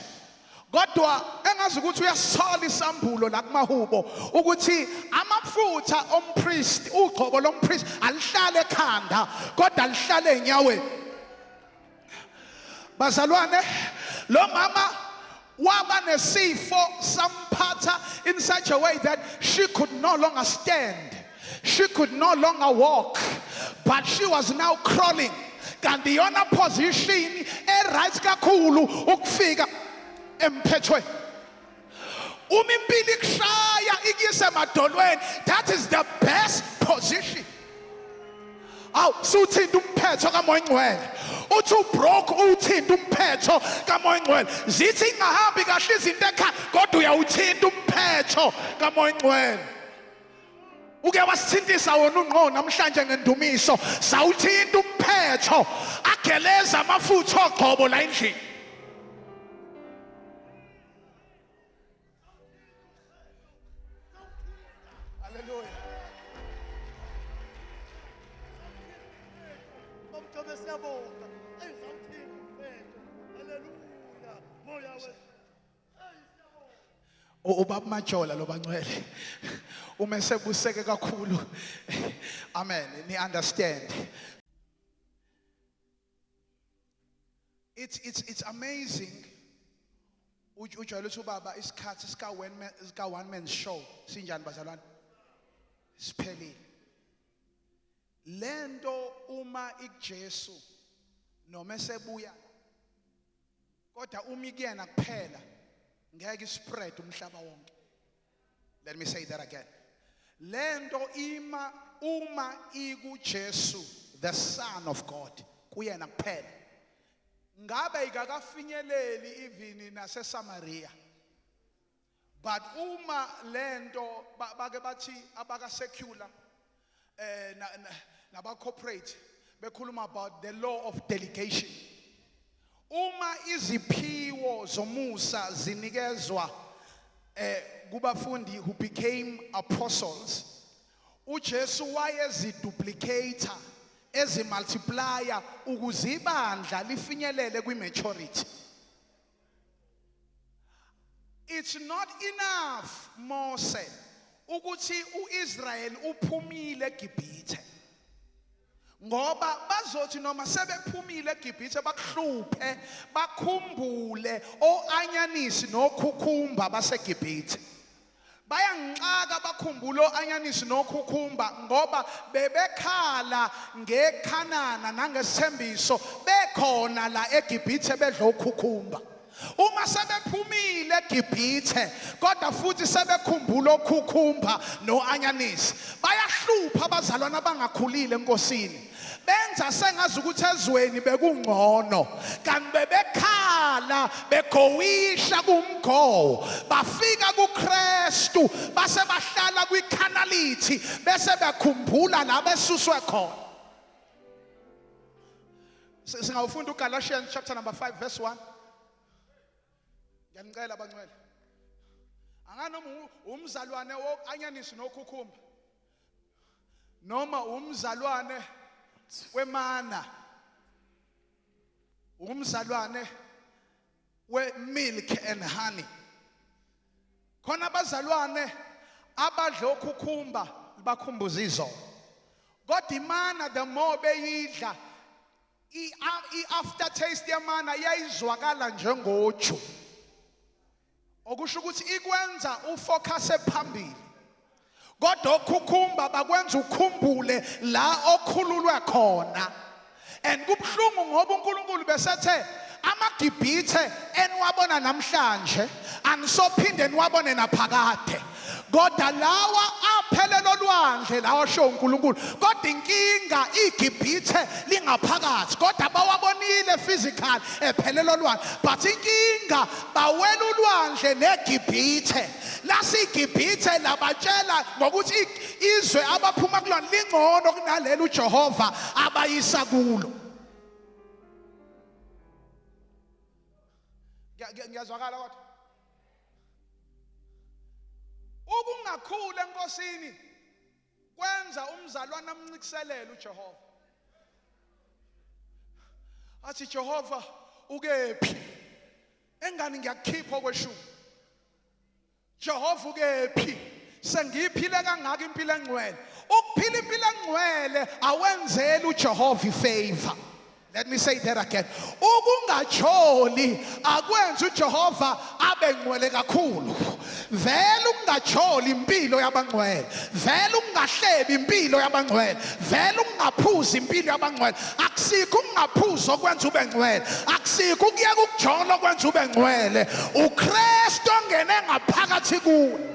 Kodwa engazi ukuthi uyasola isambulo la kumahubo ukuthi amafutha ompriest, ugcobo lompriest alihlale ekhanda kodwa alihlale enyaweni. Bazalwane, lo mama waba nesifo samphatha in such a way that she could no longer stand. She could no longer walk, but she was now crawling. Kanti yona position right kakhulu ukufika emphethweni. Impilo ikushaya ikuyise emadolweni, that is the best position. Aw suthinta umphetho kaMoya Ngcwele. Uthi ubroke uthinta umphetho kaMoya Ngcwele. Zithi ingahambi kahle izinto ekhaya kodwa uyawuthinta umphetho kaMoya Ngcwele. Uke wasithintisa wona ungqo namhlanje ngendumiso, sawuthinta umphetho ageleza amafutha ogcobo la endlini. Ubaba Majola lo bangcwele umesebuseke kakhulu. Amen. Ni understand. It's amazing. Ujwayele ukuthi ubaba isikhathi sika one man show sinjani bazalwane? Siphelile. Lento uma ikJesu noma esebuya kodwa uma ikuyena kuphela ngeke spread umhlaba wonke. Let me say that again. Lento uma ikuJesu, the Son of God, kuyena kuphela, ngabe ikakafinyeleli even nase Samaria. But uma lento bake bathi abaka secular naba corporate bekhuluma about the law of delegation. Uma iziphiwo zomusa zinikezwa kubafundi who became apostles, uJesu wayeziduplicator, ezimultiplier ukuze ibandla lifinyelele kwi-maturity. It's not enough Mose ukuthi uIsrael uphumile eGibhithe, ngoba bazothi noma sebephumile eGibhithe bakuhluphe bakhumbule oanyanisi nokhukhumba baseGibhithe. Bayangixaka bakhumbule oanyanisi nokhukhumba ngoba bebekhala ngeKhanana nangesithembiso bekhona la eGibhithe bedla ukhukhumba. Uma sebephumile eGibhithe kodwa futhi sebekhumbula okhukhumba noanyanisi, bayahlupha abazalwana abangakhulile enkosini. Benza sengazi ukuthi ezweni bekungcono, kanti bebekhala begowisha kumgo, bafika kuKristu base bahlala kwiKhanalithi bese bekhumbula la besuswe khona. Singawufunda uGalatians chapter number 5 verse 1. Ngiyanicela bangcwele. Anganoma umzalwane woanyanisi nokhukhumba noma umzalwane wemana, umzalwane we-milk and honey, khona abazalwane abadla okhukhumba bakhumbuza izolo. Kodwa imana the more beyidla i-aftertaste yamana iyayizwakala njengoju, okusho ukuthi ikwenza ufocuse phambili, kodwa okhukhumba bakwenza ukhumbule la okhululwe khona. And kubhlungu ngoba uNkulunkulu besethe amaGibhithe eniwabona namhlanje anisophinde niwabone naphakade, kodwa lawa aphelela olwandle lawa sho uNkulunkulu, kodwa inkinga iGibhithe lingaphakathi, kodwa bawabonile physical ephelela olwandle, but inkinga bawela ulwandle neGibhithe. LasiGibhithe labatshela ngokuthi izwe abaphuma kulona lingcono kunalelo uJehova abayisa kulo. Ngiyazwakala kodwa ukungakhula enkosini kwenza umzalwane amncikiselele uJehova, athi Jehova ukephi, engani ngiyakukhipha okweshumi, Jehova ukephi, sengiyiphile kangaka impilo engcwele. Ukuphila impilo engcwele awenzeli uJehova ifavor. Let me say that again. Ukungajoli akwenza uJehova abe ngcwele kakhulu. Vele ukungajoli impilo yabangcwele, vele ukungahlebi impilo yabangcwele, vele ukungaphuza impilo yabangcwele. Akusikho ukungaphuza okwenza ube ngcwele, akusikho ukuyeka ukujola okwenza ube ngcwele. uKristu ongene ngaphakathi kuwe.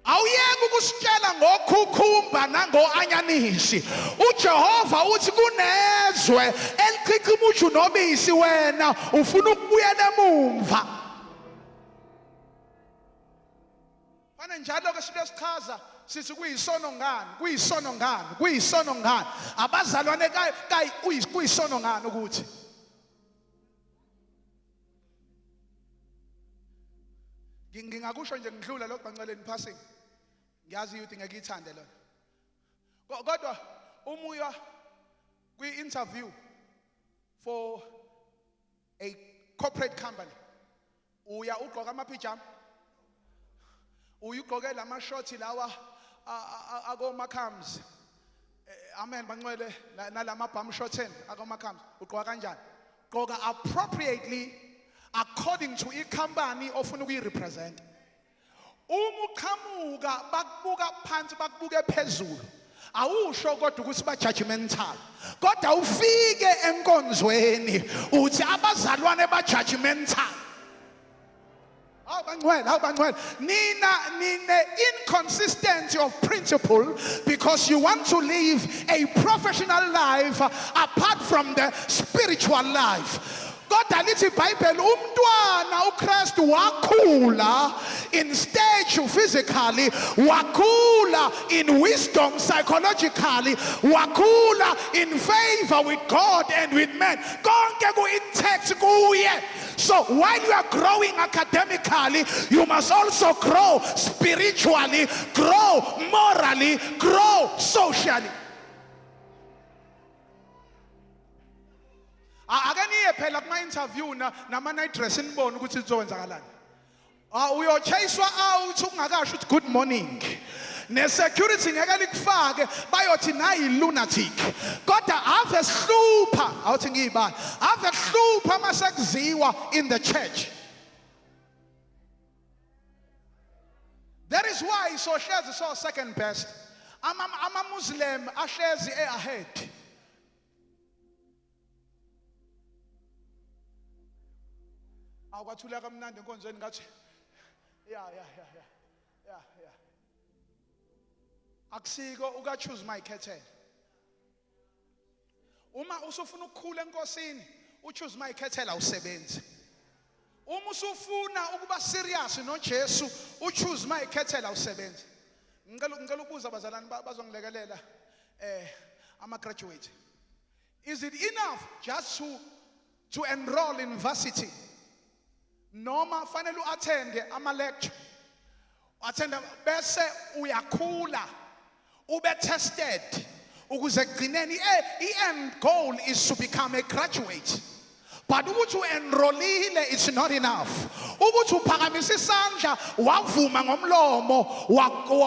Awuyeke ukusitshela ngokhukhumba nango-anyanisi. uJehova uthi kunezwe elichichimuja unobisi, wena ufuna ukubuyela emumva. Fane njalo-ke silo sichaza sithi kuyisono ngani, kuyisono ngani, kuyisono ngani. Abazalwane kuyisono ngani ukuthi ngingakusho nje ngidlula lokho banceleni passing. Ngiyazi ukuthi ngeke ithande lona. Kodwa umuya kwi-interview for a corporate company, uya ugqoka amapijama, uya ugqoke lama shorts lawa akoMacams, amen bangcwele, nalama bum shorts akoMacams, ugqoka kanjani? Ugqoka appropriately according to i-company ofuna ukuyi-represent. Uma uqhamuka bakubuka phansi bakubuke phezulu, awusho kodwa ukuthi ba-judgmental, kodwa ufike enkonzweni uthi abazalwane ba-judgmental. Nina inconsistency of principle because you want to live a professional life apart from the spiritual life. Kodwa lithi iBhayibheli umntwana uKristu wakhula in stage physically, wakhula in wisdom psychologically, wakhula in favor with God and with men. Konke ku-intact kuye. So while you are growing academically, you must also grow spiritually, grow morally, grow socially. Ake niye phela kuma-interview nama-night dress nibone ukuthi kuzokwenzakalani. Uyochaswa out ungakasho ukuthi good morning. Ne-security ngeke likufake bayothi nayi lunatic. Kodwa ave hlupha, awuthi ngiyibani, ave hlupha masekuziwa in the church. That is why sohlezi so second best. Ama-Muslim ahlezi ahead. Awukwathula kamnandi enkonzweni ngathi yeah. Akusiko uka-choose mayikhethela. Uma usufuna ukukhula enkosini, uchoose mayikhethela usebenzi. Uma usufuna ukuba serious noJesu, uchoose mayikhethela usebenzi. Ngicela ukubuza abazalwane bazongilekelela ama-graduate. Is it enough just to enroll in varsity? Noma fanele uattende ama-lecture, attend bese uyakhula ube tested ukuze ekugcineni i-end goal is to become a graduate. But ukuthi uenrollile it's not enough. Ukuthi uphakamisa isandla wavuma ngomlomo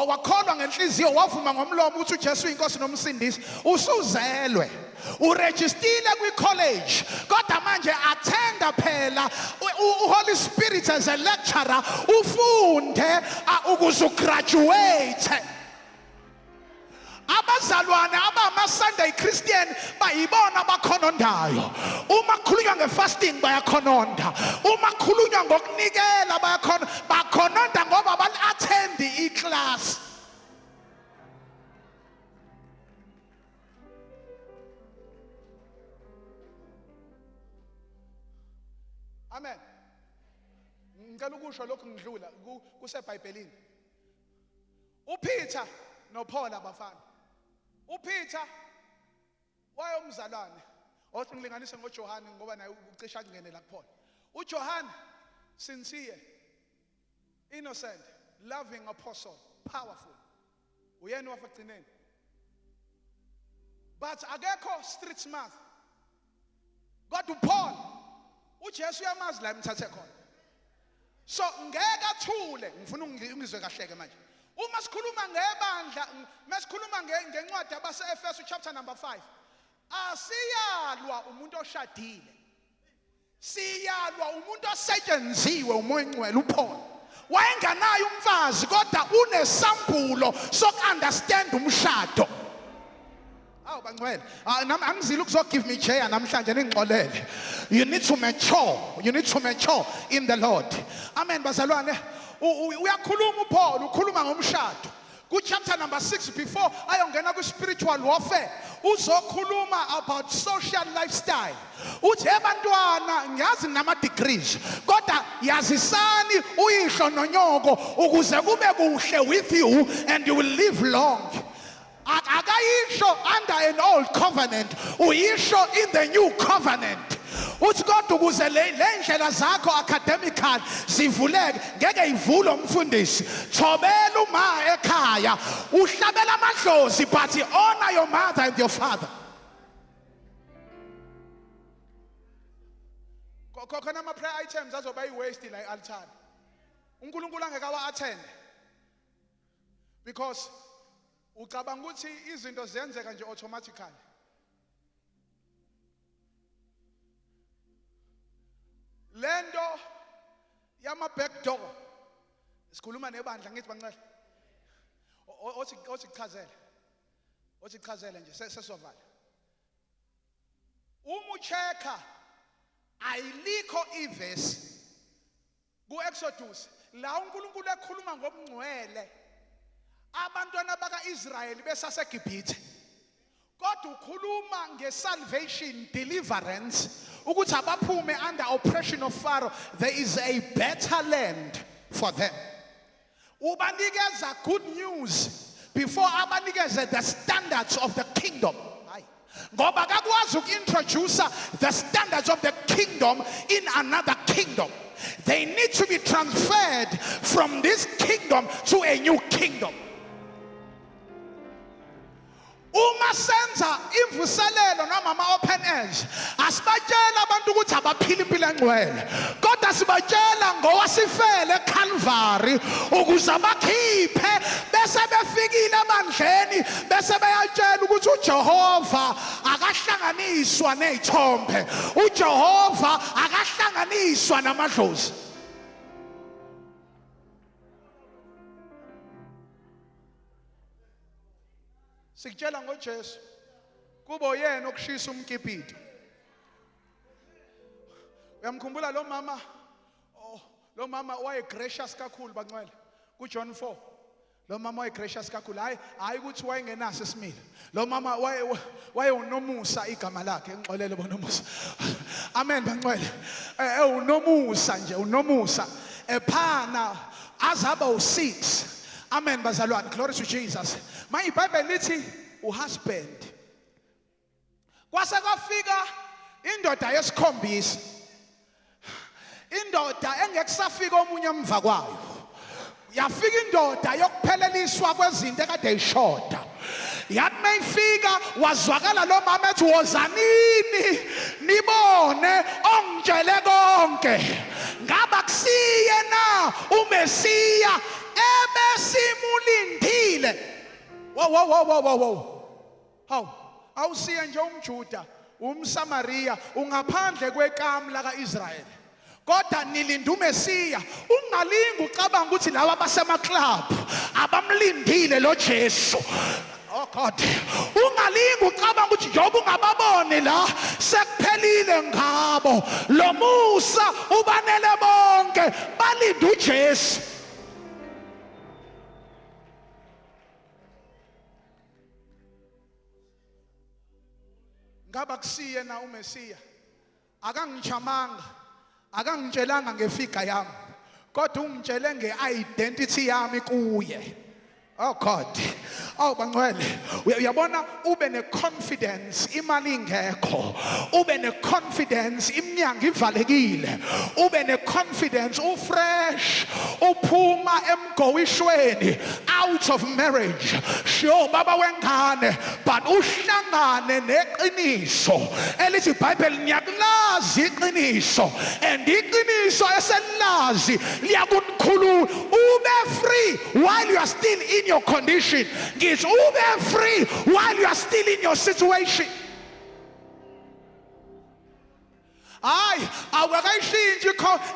wakholwa ngenhliziyo wavuma ngomlomo ukuthi uJesu inkosi nomsindisi usuzelwe. Uregistile kwi-college kodwa manje attenda phela uHoly Spirit as a lecturer ufunde ukuze ugraduate. Abazalwane abama-Sunday Christian bayibona abakhonondayo. Uma kukhulunywa nge-fasting bayakhononda. Uma kukhulunywa ngokunikela bakhononda ngoba bali-attend i-class. Amen. Ngicela ukusho lokhu ngidlula kuseBhayibhelini. uPeter noPaul abafana. uPeter wayomzalwane. Othi ngilinganise ngoJohane ngoba naye ucisha kungene la kuPaul. uJohane sincere, innocent, loving apostle, powerful. Uyena wafagcineni. But akekho street smart. Kodwa uPaul uJesu uyamazi la emthathe khona. So ngeke athule, ngifuna ungizwe kahle ke manje. Uma sikhuluma ngebandla, masikhuluma ngencwadi yabase-Efesu chapter number 5. Asiyalwa umuntu oshadile. Siyalwa umuntu osetyenziwe umoya ongcwele uPaul. Wayenganayo umfazi kodwa unesambulo sokunderstand umshado. Awu bangcwele. Angizile ukuzogive me chair namhlanje ningixolele. You need to mature. You need to mature in the Lord. Amen bazalwane. Uyakhuluma uPaul ukhuluma ngomshado. Ku chapter number 6 before ayongena ku spiritual warfare uzokhuluma about social lifestyle. Uthi ebantwana ngiyazi nama degrees kodwa yazisani uyihlo nonyoko ukuze kube kuhle with you and you will live long. Akayisho under an old covenant, uyisho in the new covenant. Uthi kodwa ukuze le ndlela zakho academical zivuleke ngeke ivule umfundisi. Thobela uma ekhaya uhlabela amadlozi but honor your mother and your father. Khona ama prayer items azoba i-waste la e-altar. uNkulunkulu angeke awa-attend because ucabanga ukuthi izinto ziyenzeka nje automatically. Lendo yama back door sikhuluma nebandla ngithi bancane othi chazele nje sesovala. Uma uchecka ayilikho ivesi ku-Exodus la uNkulunkulu ekhuluma ngobungcwele abantwana baka-Israyeli besaseGibhithe. Kodwa ukhuluma nge-salvation, deliverance, ukuthi abaphume under oppression of Pharaoh. There is a better land for them. Ubanikeza good news before abanikeze the standards of the kingdom. Ngoba kakwazi uku-introduce the standards of the kingdom in another kingdom. They need to be transferred from this kingdom to a new kingdom. Uma senza imvuselelo noma ama-open airs asibatshela abantu ukuthi abaphila impilo engcwele kodwa sibatshela ngowasifele eCalvary ukuze abakhiphe bese befikile ebandleni bese beyatshela ukuthi uJehova akahlanganiswa nezithombe, uJehova akahlanganiswa namadlozi. Sikutshela ngoJesu kuba uyena okushisa umkipito. Uyamkhumbula lo mama waye gracious kakhulu bangcwele kuJohn 4. Lo mama waye gracious kakhulu hayi ukuthi wayengenaso isimilo. Lo mama waye unomusa igama lakhe ngixolele bonomusa. Amen bangcwele. Unomusa nje unomusa ephana azaba u6. Amen bazalwane, glory to Jesus. Manje iBhayibheli lithi uhusband. Kwase kwafika indoda yesikhombisa. Indoda engekusafika omunye emva kwayo. Yafika indoda yokupheleliswa kwezinto ekade ishoda. yathi mayifika wazwakala lo mama ethi wozanini nibone ongitshele konke ngaba kusiye na uMesiya ebesimulindile. Wow. Hawu awusiye nje umJuda umSamaria ungaphandle kwekamla kaIsrayeli kodwa nilinda uMesiya. Ungalingi ucabanga ukuthi laba abasema club abamlindile lo Jesu. Oh God, ungalingi ucabanga ukuthi njengoba ungababone la sekuphelile ngabo. Lo Musa ubanele bonke balinde uJesu. Ngaba kusiye na uMesiya akangichamanga akangitshelanga ngefiga yami kodwa ungitshele ngeidentity yami kuye. Oh God, oh bangcwele uyabona ube neconfidence imali ingekho, ube neconfidence iminyango ivalekile, ube neconfidence ufresh uphuma emgowishweni out of marriage sure baba wengane but uhlangane neqiniso elithi iBhayibheli ngiyakulazi iqiniso and iqiniso eselazi liyakunkhulula ube free while you are still in your condition. Get ube free while you are still in your situation. Hayi awakayishintshe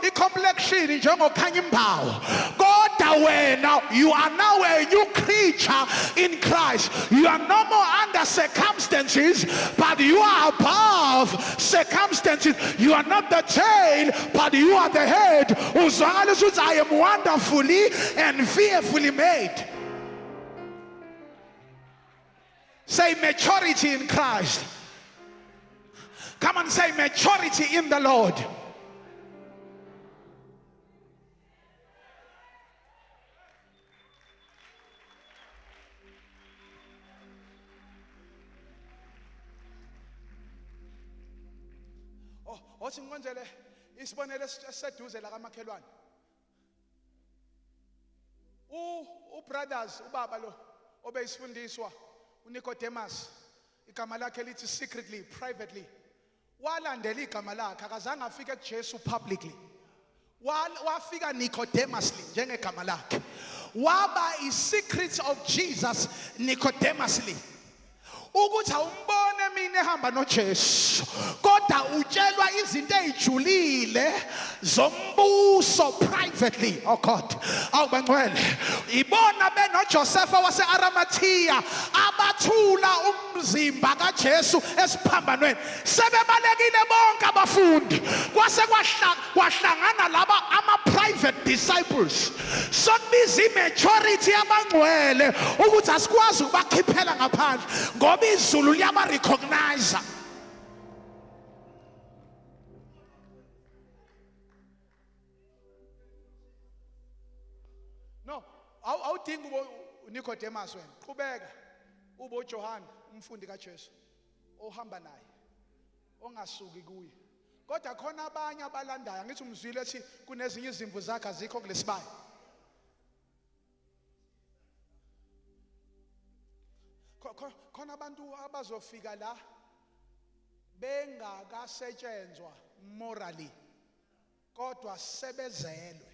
i-complexion njengokhanya imbawo kodwa wena you are now a new creature in Christ. You are no more under circumstances but you are above circumstances. You are not the tail but you are the head. Uzwakala ukuthi I am wonderfully and fearfully made. Say maturity in Christ. Come on, say maturity in the Lord. Oh, othi ngikonzele isibonelo esiseduze la kamakhelwane. Brothers ubaba lo obeyisifundiswa uNicodemus igama lakhe lithi secretly privately walandela igama lakhe akazange afike kuJesu publicly wafika Nicodemusly njengegama lakhe waba i-secret of Jesus Nicodemusly ukuthi awumbone mina ehamba noJesu kodwa utshelwa izinto ezijulile zombuso privately. Oh God, awubangcwele ibona benoJoseph wase-Arimathea abathula umzimba kaJesu esiphambanweni sebebalekile bonke abafundi kwase kwahlangana laba ama-private disciples. Sokubiza i-majority yabangcwele ukuthi asikwazi ukubakhiphela ngaphandle ngoba izulu liyabarecognize. No, awudingi uNicodemus wena qhubeka ube uJohane umfundi kaJesu ohamba naye ongasuki kuye kodwa khona abanye abalandayo ngithi umzwile ethi kunezinye izimvu zakhe azikho kulesibaya. Khona abantu abazofika la bengakasetshenzwa morally kodwa sebezelwe.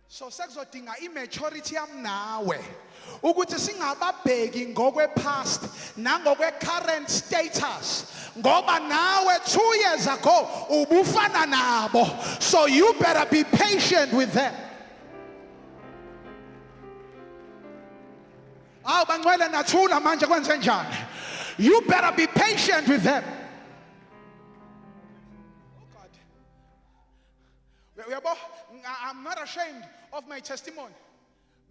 So sekuzodinga immaturity yami nawe ukuthi singababheki ngokwe past nangokwe current status ngoba nawe 2 years ago ubufana nabo. So you better be patient with them. Aw bangcwele nathula manje kwenze njani? You better be patient with them. Oh God. I'm not ashamed of my testimony.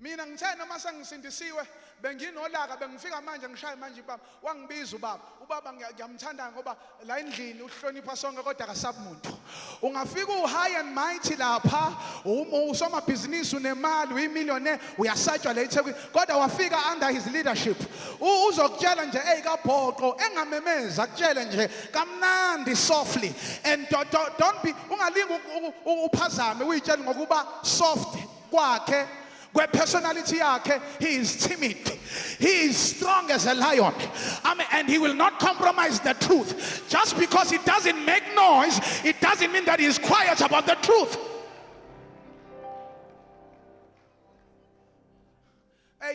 Mina ngithe noma sengisindisiwe benginolaka bengifika manje ngishaye manje baba wangibiza ubaba ngiyamthanda ngoba la endlini uhlonipha sonke kodwa akasabi umuntu. Ungafika high and mighty lapha usomabhizinisi unemali uyimillionaire uyasatshwa la eThekwini kodwa wafika under his leadership uzokutshela nje kabhoqo engamemeza akutshele nje kamnandi softly and don't be ungalingi uphazame uyitshela ngokuba soft kwakhe Personality yakhe, he is timid. He is strong as a lion. And he will not compromise the truth. Just because it doesn't make noise, it doesn't mean that he is quiet about the truth.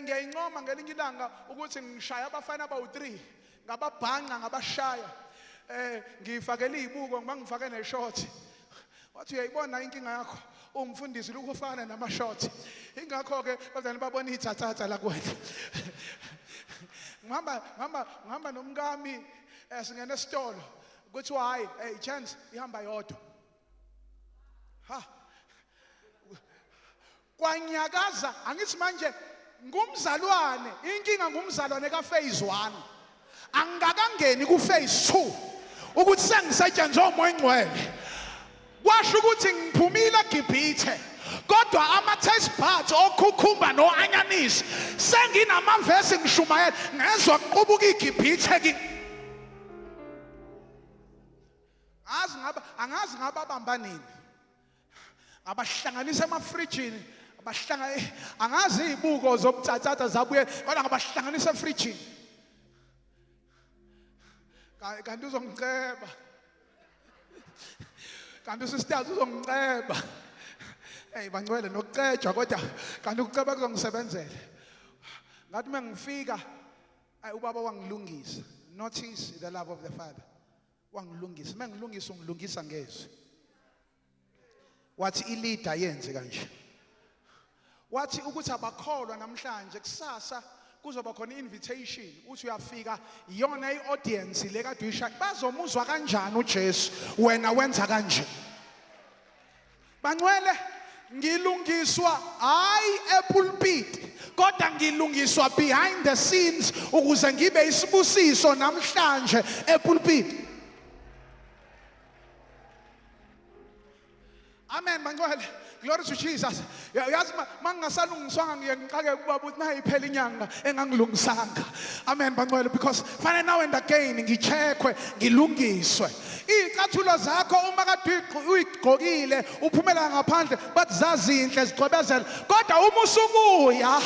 Ngiyayincoma ngelinye ilanga ukuthi ngishaya abafana abawu3 ngababhanqa ngabashaya ngifakele izibuko ngibangifake neshort. Wathi uyayibona inkinga yakho umfundisi lokufana nama-short. Ingakho ke bazali babona ithathatha la kuwena. Ngihamba nomkami singena esitolo kuthiwa hayi chance ihamba yodwa. Kwanyakaza angithi manje ngumzalwane inkinga ngumzalwane kaphase 1 angakangeni kuphase 2 ukuthi sengisetshenzwe umoya engcwele. Kwasho ukuthi ngiphumile eGibhithe kodwa ama-taste buds okhukhumba no-anyanisi senginamavesi ngishumayela ngezwa kuqubuka iGibhithe angazi ngababamba nini ngabahlanganisa emafrijini angazi izibuko zobutsathatha zabuye kodwa ngabahlanganisa efrijini kanti uzongiceba kanti usisters uzongiceba bangcwele nokucejwa kodwa kanti ukuceba kuzongisebenzela ngathi mengifika ubaba wangilungisa. Notice the love of the Father. Wangilungisa mengilungisa ungilungisa ngezwi. Wathi ileader yenze kanje. Wathi ukuthi abakholwa namhlanje kusasa kuzoba khona invitation uthi uyafika iyona iaudience le kade uyisha bazomuzwa kanjani uJesu wena wenza kanje. Bangcwele ngilungiswa hayi epulpit kodwa ngilungiswa behind the scenes ukuze ngibe isibusiso namhlanje epulpit. Amen bangcwele. Glory to Jesus. Yazi mangingasalungiswanga ngiye ngiqake kubaba ukuthi nayiphela inyanga engangilungisanga. Amen bangcwele because fanele now and again ngicheckwe ngilungiswe. Izicathulo zakho uma kade uyigqokile uphumela ngaphandle bathi zazinhle zigcobezela kodwa uma usubuya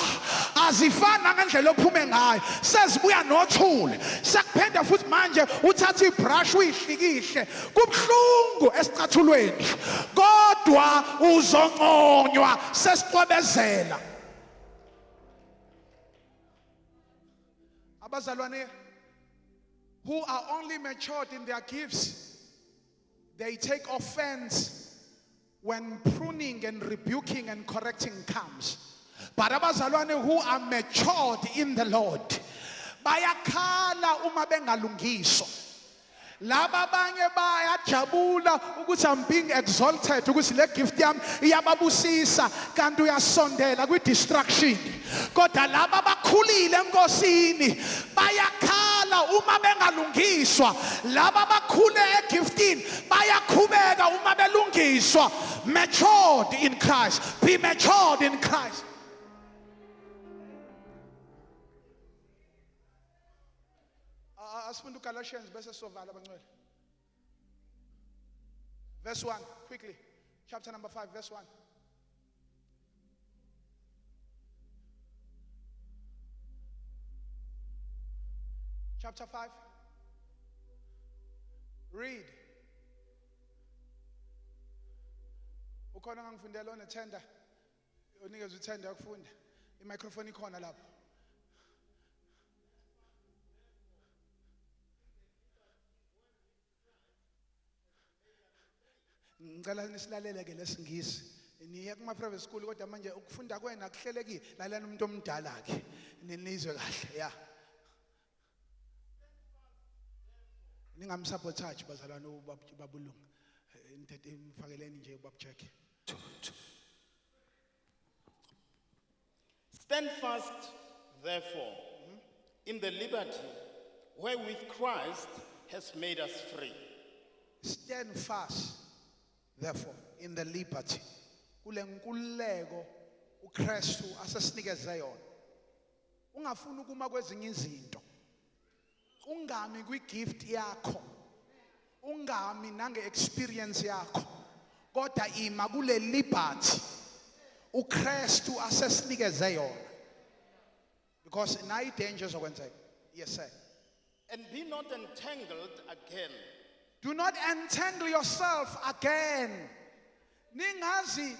azifana ngendlela ophume ngayo sezibuya nothule sekuphenda futhi manje uthatha ibrush uyihlikihle kubhlungu esicathulweni kodwa uzongonywa sesicobezela. Abazalwane who are only matured in their gifts, they take offense when pruning and rebuking and correcting comes. But abazalwane who are matured in the Lord, bayakhala uma bengalungiswa. Laba abanye bayajabula ukuthi I'm being exalted ukuthi le gift yami iyababusisa kanti uyasondela kwi-distraction. Kodwa laba abakhulile enkosini bayakhala uma bengalungiswa. Laba abakhule egiftini bayakhubeka uma belungiswa. Matured in Christ. Be matured in Christ. Asifunda uGalatians bese sovala bangcwele. Verse 1 quickly. Chapter number 5 verse 1. Chapter 5. Read. Ukhona ngangifundela onethenda. Unikeza uthenda ukufunda. I-microphone ikhona lapho. Ngicela nisilalele ke lesingisi. Niye kuma private school kodwa manje ukufunda kwena akuhlelekile. Lalana umuntu omdala ke. Ninizwe kahle, yeah. Ningamsabotage bazalwane ubabulungu. Nifakeleni nje ubabcheck. Stand fast, therefore, in the liberty wherewith Christ has made us free. Stand fast, therefore, in the liberty. Kule nkululeko uKristu asesinikeze yona. Ungafuni ukuma kwezinye izinto. Ungami kwi-gift yakho. Ungami nange experience yakho. Kodwa ima kule liberty. uKristu asesinikeze yona. Because nayi dangers okwenzeka. Yes sir. And be not entangled again. Do not entangle yourself again. Ningazi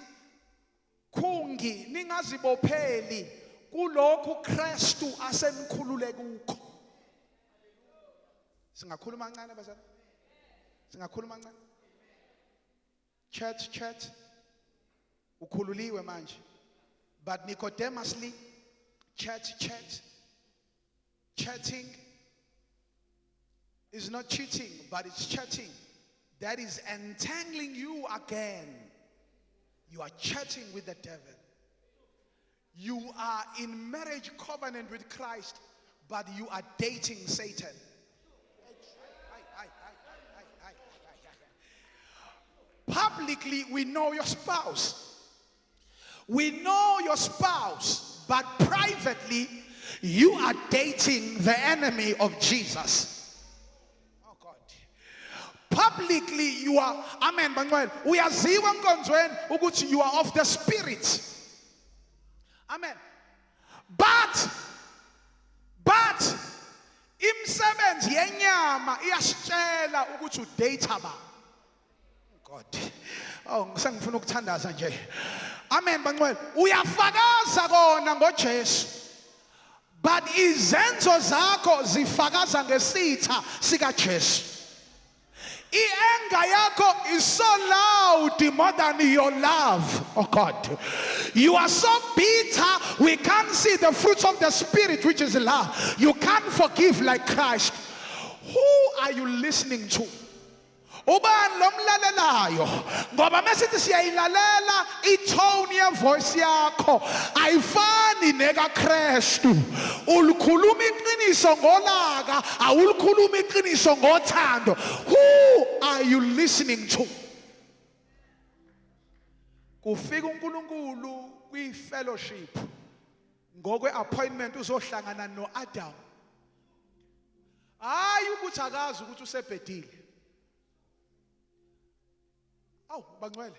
khungi, ningazi bopheli kulokhu Kristu asenikhulule kukho. Singakhuluma kancane bazali? Singakhuluma kancane? Church. Ukhululiwe manje. But Nicodemusly, church. Chatting is not cheating, but it's chatting. That is entangling you again. You are chatting with the devil. You are in marriage covenant with Christ, but you are dating Satan. Publicly, we know your spouse. We know your spouse, but privately, you are dating the enemy of Jesus. Oh God. Publicly, you are, amen, Manuel. Uyaziwa nkonzweni ukuthi you are of the spirit. Amen. But imsebenzi yenyama iyasitshela ukuthi udate aba. God. Oh, ngisengifuna ukuthandaza nje. Amen, Manuel. Uyafakaza kona ngoJesu. But izenzo zakho zifakaza ngesitha sika Jesu. Anger yako is so loud more than your love. Oh God. You are so bitter, we can't see the fruits of the Spirit, which is love. You can't forgive like Christ. Who are you listening to? Ubani lomlalelayo ngoba mesithi siyayilalela itone yevoice yakho ayifani neka Kristu. Ulikhuluma iqiniso ngolaka, awulikhuluma iqiniso ngothando. Who are you listening to? Kufika uNkulunkulu kwi fellowship ngokwe appointment uzohlangana noAdam. Hayi ukuthi akazi ukuthi usebhedile. Aw bangcwele.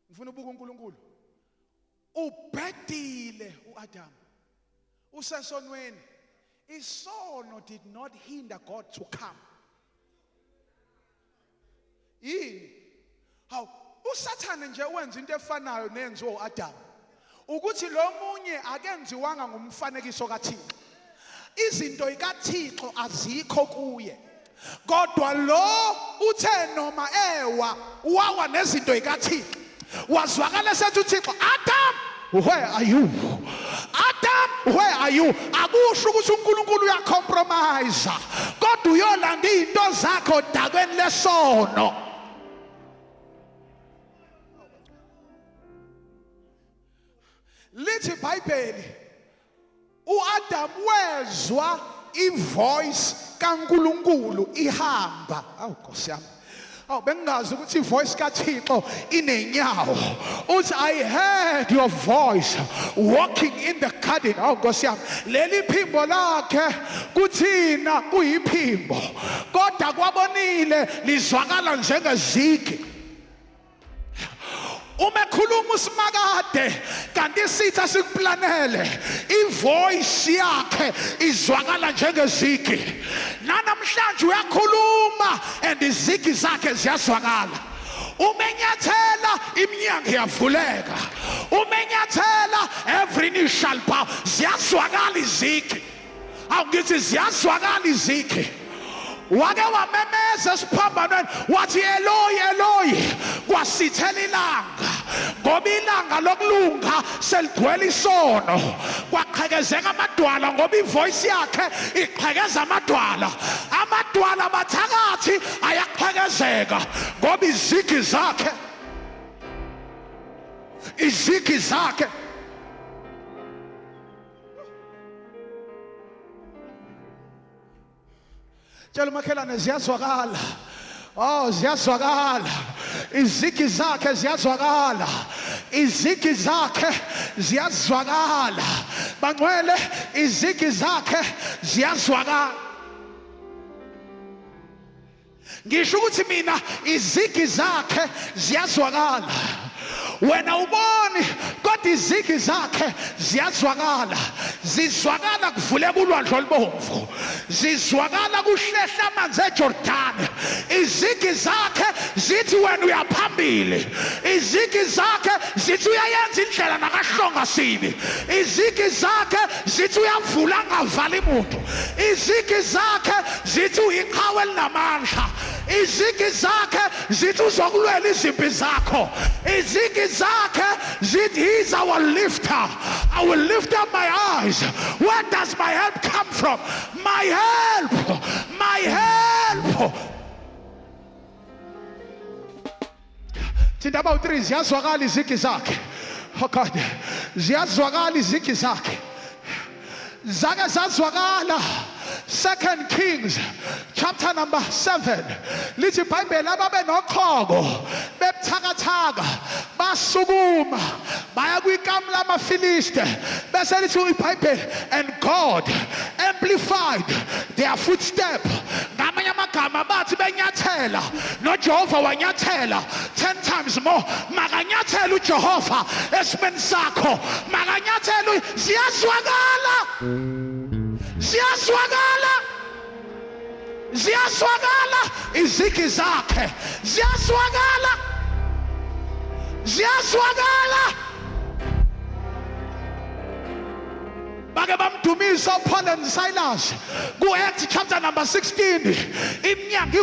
Ngifuna ubuka uNkulunkulu. Ubhedile uAdam. Usesonweni. Isono did not hinder God to come. Yini? Haw uSathane nje wenza into efanayo nenziwa uAdam. Ukuthi lo munye akenziwanga ngumfanekiso kaThixo. Izinto ikaThixo azikho kuye. Kodwa lo uthe noma ewa wawa nezinto ikaThixo. Wazwakala sethi uThixo, Adam, where are you? Adam, where are you? Akusho ukuthi uNkulunkulu uyacompromise. Kodwa uyolanda izinto zakho dakweni lesono. Lithi iBhayibheli uAdam wezwa ivoice kaNkulunkulu ihamba. Awu Nkosi yami. Awu bengazi ukuthi ivoice kaThixo inenyawo. Uthi I heard your voice walking in the garden. Awu Nkosi yami. Leli phimbo lakhe kuthina kuyiphimbo. Kodwa kwabonile lizwakala njengezigi. Umekhuluma usimakade kanti isitha sikuplanele ivoice yakhe izwakala njengezigi. Namhlanje uyakhuluma and izigi zakhe ziyazwakala. Umenyathela iminyango iyavuleka. Umenyathela every knee shall bow. Ziyazwakala izigi. Awungithi ziyazwakala izigi. Wake wamemeza esiphambanweni wathi Eloi Eloi kwasithela ilanga ngoba ilanga lokulunga seligcwele isono kwaqhekezeka amadwala ngoba ivoice yakhe iqhekeza amadwala bathakathi ayaqhekezeka ngoba izigi zakhe Tshela umakhelwane ziyazwakala. Oh ziyazwakala. Izigi zakhe ziyazwakala. Izigi zakhe ziyazwakala. Bangcwele izigi zakhe ziyazwakala. Ngisho ukuthi mina izigi zakhe ziyazwakala. wena uboni kodwa izigi zakhe ziyazwakala, zizwakala kuvuleka ulwandle olubomvu, zizwakala kuhlehla amanzi eJordani. Izigi zakhe zithi wena uyaphambili, izigi zakhe zithi uyayenza indlela nakahlonga sini, izigi zakhe zithi uyavula angavala imuntu, izigi zakhe zithi uyiqhawe elinamandla, izigi zakhe zithi uzokulwela izimpi zakho, izigi zakhe zithi he's our lifter. I will lift up my eyes. Where does my help come from? My help, my help. Thinta about 3 ziyazwakala izigi zakhe. Oh God, ziyazwakala izigi zakhe. Zake zazwakala. 2 Kings chapter number 7 lithi iBhayibheli ababe noqhoko bebuthakathaka basukuma baya kwikamla lamaFilisti bese lithi iBhayibheli and God amplified their footstep. Ngamanye amagama bathi benyathela noJehova wanyathela 10 times more. Makanyathela uJehova esimeni sakho, makanyathela. Ziyazwakala, ziyazwakala, ziyazwakala izigi zakhe, ziyazwakala, ziyazwakala. Bake bamdumisa uPaul and Silas ku-Acts chapter number 16. Iminyango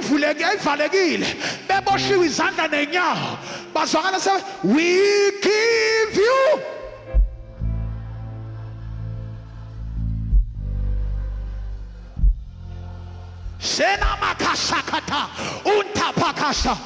ivalekile, beboshiwe izandla nenyawo, bazwakala se we give you Sena makashakata untapakasha.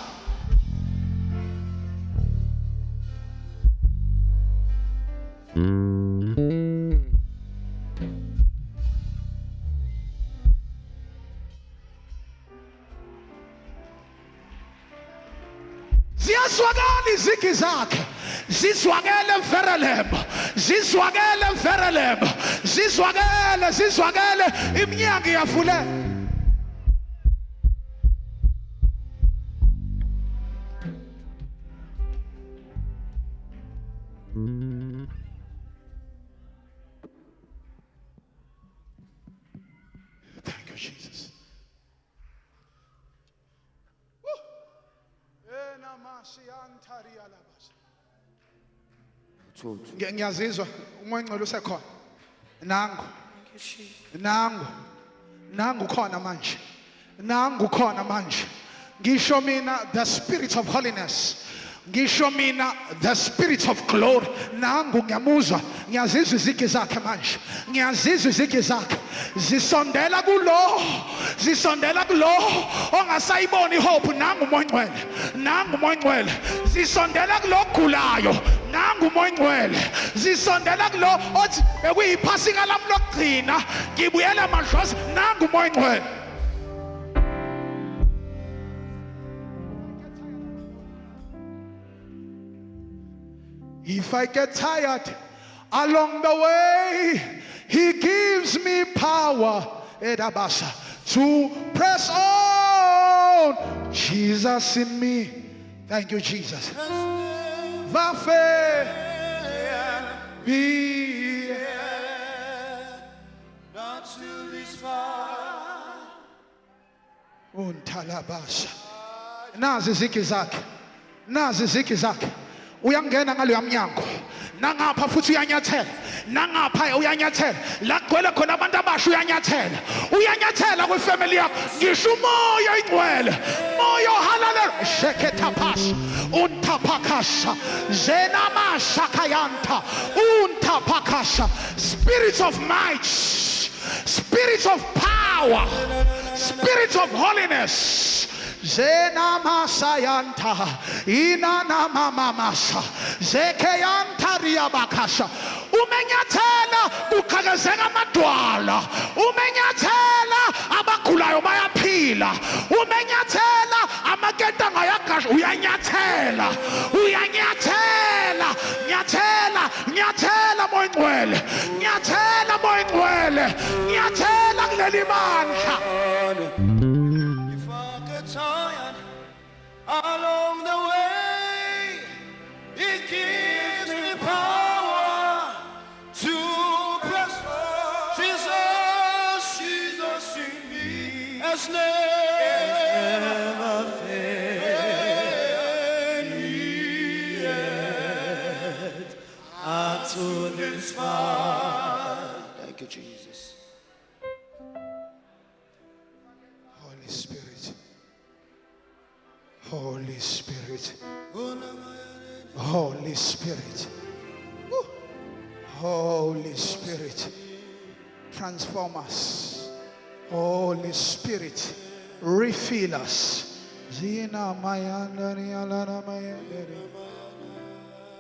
Ziyazwakala izigi zakhe, zizwakele Verelem, zizwakele Verelem, zizwakele, zizwakele, iminyango iyavuleka. Thank you, Jesus. Ngiyazizwa umoya ngcwele usekhona. Nangu khona manje. Nangu khona manje. Ngisho mina the spirit of holiness. Ngisho mina the spirit of glory. Nangu ngiyamuzwa, ngiyazizwa izigi zakhe manje, ngiyazizwa izigi zakhe zisondela kulo, zisondela kulo ongasayiboni hope. Nangu umoya ngcwele, nangu umoya ngcwele, zisondela kulo ogulayo. Nangu umoya ngcwele, zisondela kulo othi bekuyiphasika lami lokugcina ngibuyela madlozi. Nangu umoya ngcwele. If I get tired along the way, he gives me power to press on. Jesus in me. Thank you, Jesus. Vafe be not to this far. untalabasha. Nazi izigi zakhe, nazi izigi zakhe. Uyangena ngalo mnyango, nangapha futhi uyanyathela, nangapha uyanyathela, la kugcwele khona abantu abasha uyanyathela, uyanyathela kwifamily yakho. Ngisho umoya oyingcwele, moya ohalala sheketapasha untapakasha zenamasha kayanta untapakasha. Spirit of might, spirit of power, spirit of holiness. Zena masayanta inana mamamasa zekeyanta riabakasha. Umenyathela uqhakazeka amadwala, umenyathela abagulayo bayaphila, umenyathela amaketanga ayagasha. Uyanyathela, uyanyathela, nyathela, nyathela moya ngcwele, nyathela moya ngcwele, nyathela kuleli bandla. Tired along the way, it has never failed me yet. Up to this far. Thank you, Jesus. Holy Spirit. Holy Spirit. Holy Spirit. Woo. Holy Spirit. Transform us. Holy Spirit. Refill us. Zina mayandani alana mayandani.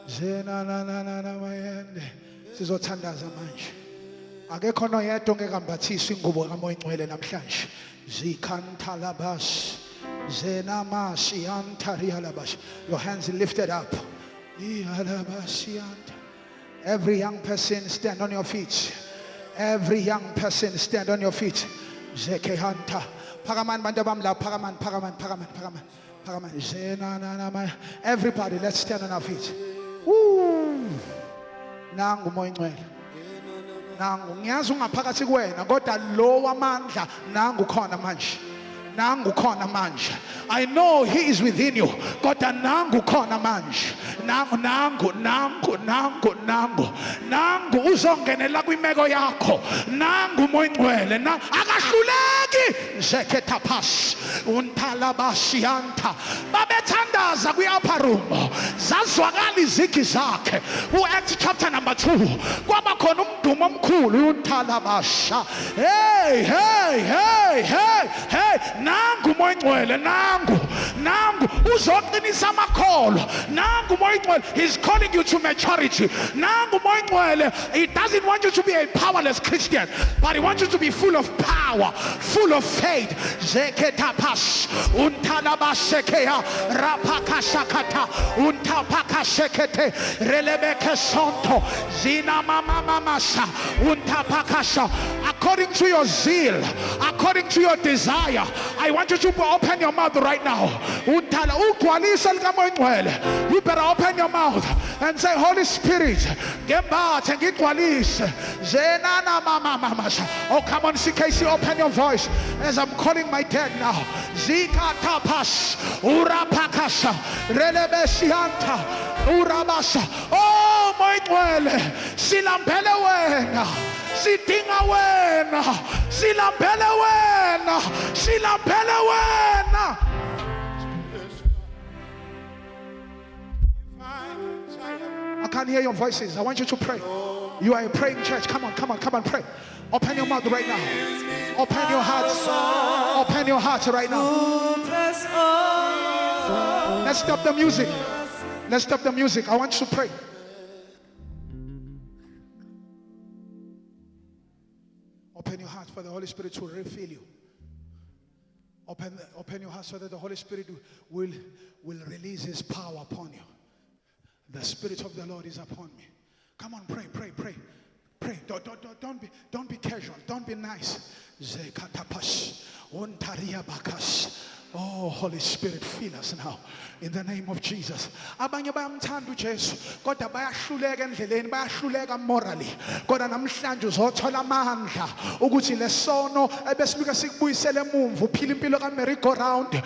Zina na na na na mayande. Sizothandaza manje. Akekho noyedwa ongekambathisa ingubo kaMoya Ingcwele namhlanje. Zikantalabash. Zenamashi antarialabash. Your hands lifted up. Every young person stand on your feet. Every young person stand on your feet. Zekehanta. Pagaman bandabam la pagaman. Everybody, let's stand on our feet. Woo. Nangu Moya Ingcwele. Nangu ngiyazi ungaphakathi kuwena kodwa lo wamandla nangu khona manje. Nangu khona manje. I know he is within you. Kodwa nangu khona manje. Nangu uzongenela kwimeko yakho. Nangu Moya Ingcwele na akahluleki. Zeketapas untalabashianta. Babethandaza kwi-upper room. Zazwakala izigi zakhe. U-Acts chapter number 2. Kwaba khona umdumo omkhulu untalabasha. Hey. Nangu Moya Ingcwele, nangu uzoqinisa amakholwa. Nangu Moya Ingcwele, he's calling you to maturity. Nangu Moya Ingcwele, he doesn't want you to be a powerless Christian, but he wants you to be full of power, full of faith. Zeketapas untalabasekea rapakashakata untapakashekete relebeke sonto zina masa untapakasha. According to your zeal, according to your desire, I want you to open your mouth right now. You better open your mouth and say, Holy Spirit, oh, come on, CKC, open your voice as I'm calling my dad now. Zika tapas, urapakasha, relebesianta, urabasa. Oh, Moya Ingcwele, silampele wena. Sidinga wena, silampele wena. I can't hear your voices. I want you to pray. You are a praying church. Come on, pray. Open your mouth right now. Open your hearts. Open your hearts right now. Let's stop the music. I want you to pray. Open your heart for the Holy Spirit to refill you. Open your heart so that the Holy Spirit will release his power upon you. The Spirit of the Lord is upon me. Come on, pray. Don't be casual. Don't be nice. Zekatapash, untariabakas. Oh, Holy Spirit, fill us now in the name of Jesus. Abanye bayamthanda uJesu kodwa bayahluleka endleleni, bayahluleka morally. Kodwa namhlanje uzothola amandla ukuthi lesono ebesibika sikubuyisele emuva uphila impilo ka-merry-go-round.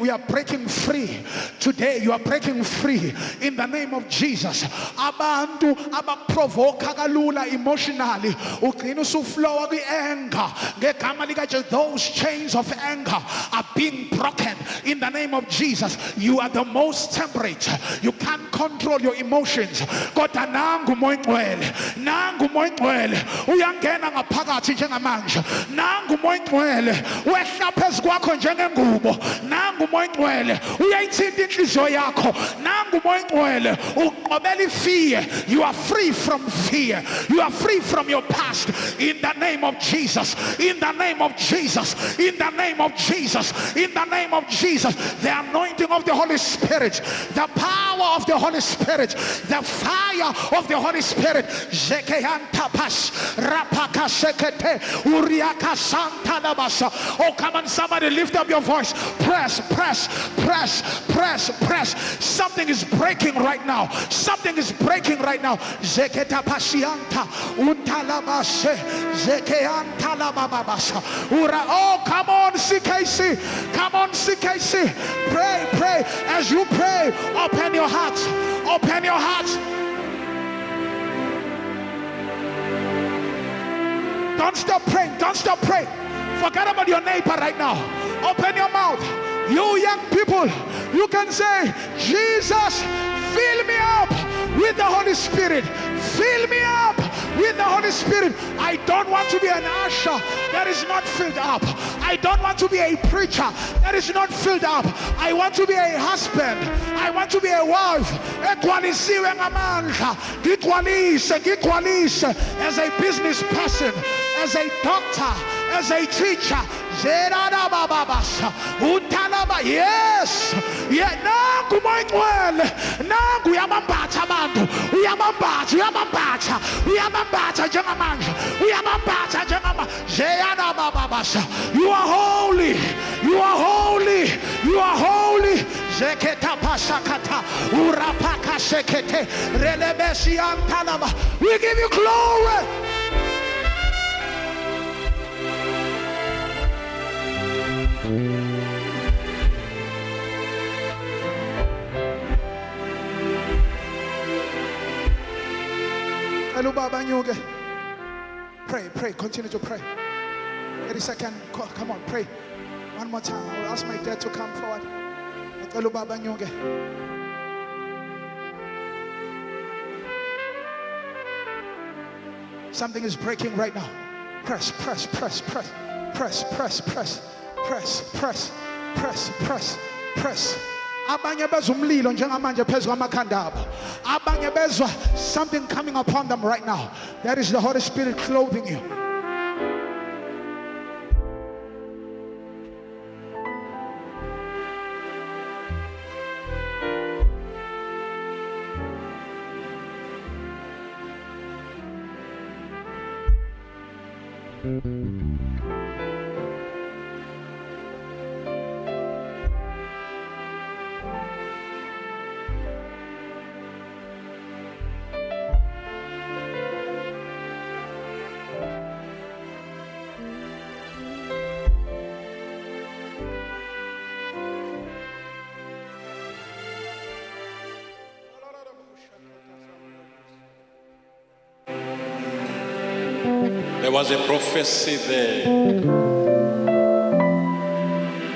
We are breaking free. Today you are breaking free in the name of Jesus. Abantu abaprovoka kalula emotionally ugcina usuflowa kwi-anger ngegama likaJesu. Those chains of anger are being broken in the name of Jesus. You are the most temperate. You can't control your emotions. Kodwa nangu Moya Ingcwele uyangena ngaphakathi njengamanje. Nangu Moya Ingcwele wehla phezu kwakho njengengubo. Nangu Moya Ingcwele uyayithinta inhliziyo yakho. Nangu Moya Ingcwele uqobela ifear. You are free from fear. You are free from your past in the name of Jesus. In the name of Jesus. in the name of Jesus. The anointing of the Holy Spirit, the power of the Holy Spirit, the fire of the Holy Spirit. Oh, come on, somebody lift up your voice. Press, press, press, press, press. Something is breaking right now. Something is breaking right now. Zeketa pasianta untalabase zekeanta labababasa. Oh, come on, CKC. Come on, CKC. Pray, pray. As you pray, open your hearts. Open your hearts. Don't stop praying. Don't stop praying. Forget about your neighbor right now. Open your mouth. You young people, you can say, Jesus, fill me up with the Holy Spirit. Fill me up with the Holy Spirit. I don't want to be an usher that is not filled up. I don't want to be a preacher that is not filled up. I want to be a husband. I want to be a wife. Equalisiwe ngamandla. Ngigcwalise as a business person, as a doctor, as a teacher. Yes. Yeah. Nangu moyingcwele. Nangu uyabambatha abantu. Uyabambatha njengamandla. Uyabambatha njengamandla. You are holy. You are holy. You are holy. Zeketa pasakata. Urapaka sekete. Relebesi antalaba. We give you glory. Hello, Baba Nyuge. Pray, pray, continue to pray. 30 seconds, come on, pray. One more time. I'll ask my dad to come forward. Hello, Baba Nyuge. Something is breaking right now. Press, press, press, press, press, press, press, press, press, press, press, press. Abanye bezwa umlilo njengamanje phezu kwamakhanda abo. Abanye bezwa something coming upon them right now. That is the Holy Spirit clothing you. There was a prophecy there,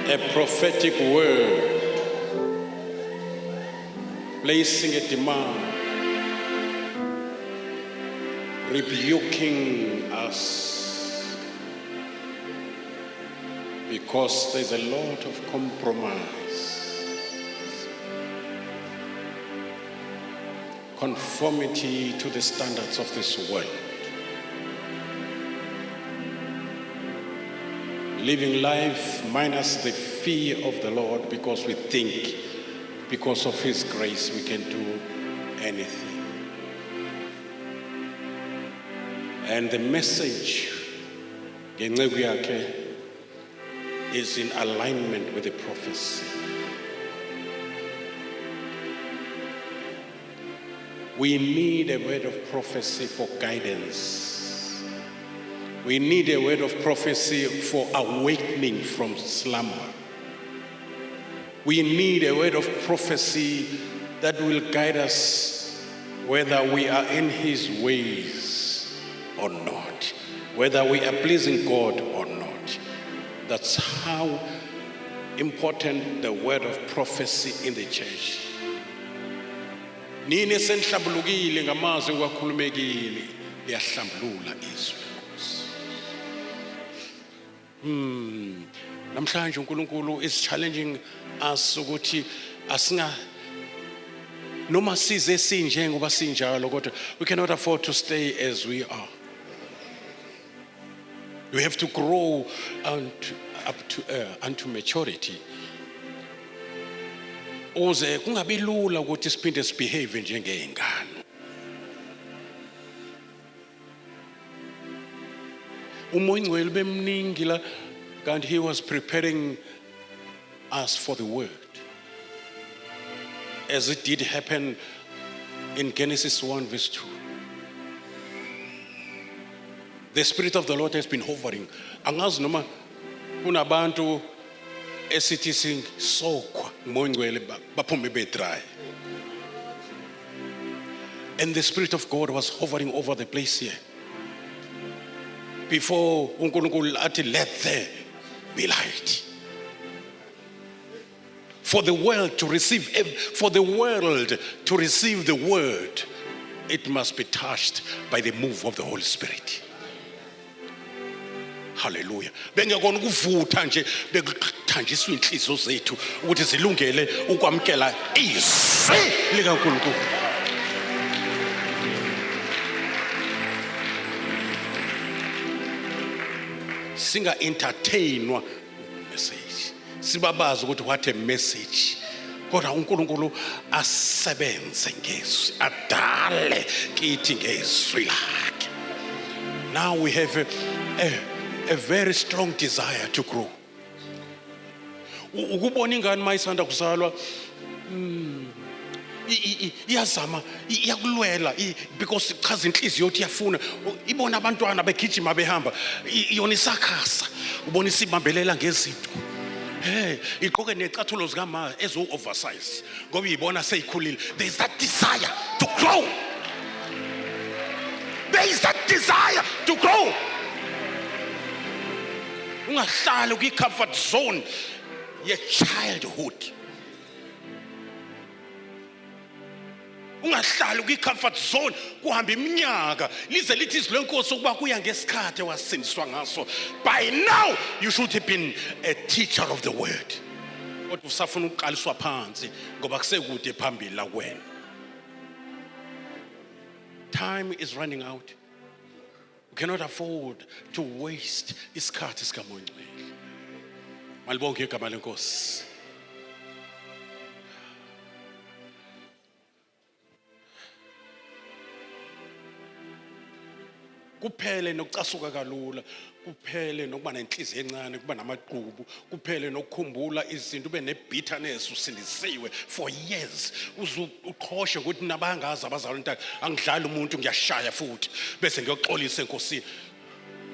a prophetic word, placing a demand, rebuking us, because there's a lot of compromise, conformity to the standards of this world. Living life minus the fear of the Lord, because we think because of His grace we can do anything. And the message ngenceku yakhe is in alignment with the prophecy. We need a word of prophecy for guidance. We need a word of prophecy for awakening from slumber. We need a word of prophecy that will guide us whether we are in His ways or not, whether we are pleasing God or not. That's how important the word of prophecy in the church. Nini senhlambulukile ngamazwi kwakhulumekile liyahlambulula izwi. Namhlanje uNkulunkulu is challenging us ukuthi asinga noma size sinje ngoba sinjalo kodwa we cannot afford to stay as we are. You have to grow unto maturity. Uze kungabi lula ukuthi siphinde sibehave njengeyingane. Umoya Ngcwele bemningi la kanti he was preparing us for the word. As it did happen in Genesis 1 verse 2. The Spirit of the Lord has been hovering. Angazi noma kunabantu esithi sokwa umoya Ngcwele baphume bedry. And the Spirit of God was hovering over the place here. Before uNkulunkulu athi let there be light. For the world to receive the word, it must be touched by the move of the Holy Spirit. Hallelujah. Bengekona ukuvutha nje bekuthanjiswa inhliziyo zethu ukuthi zilungele ukwamkela izwi likaNkulunkulu. Singa entertainwa message. Sibabazi ukuthi what a message. Kodwa uNkulunkulu asebenze ngezwi, adale kithi ngezwi lakhe. Now we have a very strong desire to grow. Ukubona ingane mayisanda kuzalwa iyazama iyakulwela because chaza inhliziyo yothi iyafuna ibona abantwana begijima behamba iyona isakhasa ubona isibambelela ngezinto iqoke necathulo zikama ezo oversize ngoba uyibona seyikhulile. There is that desire to grow. There is that desire to grow. Ungahlali kwi comfort zone ye childhood. Ungahlali kwi comfort zone kuhamba iminyaka lize lithi izwi lenkosi ukuba kuya ngesikhathi wasindiswa ngaso. By now you should have been a teacher of the word. Kodwa usafuna ukuqaliswa phansi ngoba kusekude phambili la wena. Time is running out. We cannot afford to waste isikhathi sikamoya Ngcwele. Malibonke igama lenkosi. Kuphele nokucasuka kalula, kuphele nokuba nenhliziyo encane, kuba namaqhubu, kuphele nokukhumbula izinto ube nebitterness usindisiwe for years. Uqhoshe ukuthi nabangazi abazalwane nta angidlali umuntu ngiyashaya futhi bese ngiyoxolisa enkosini.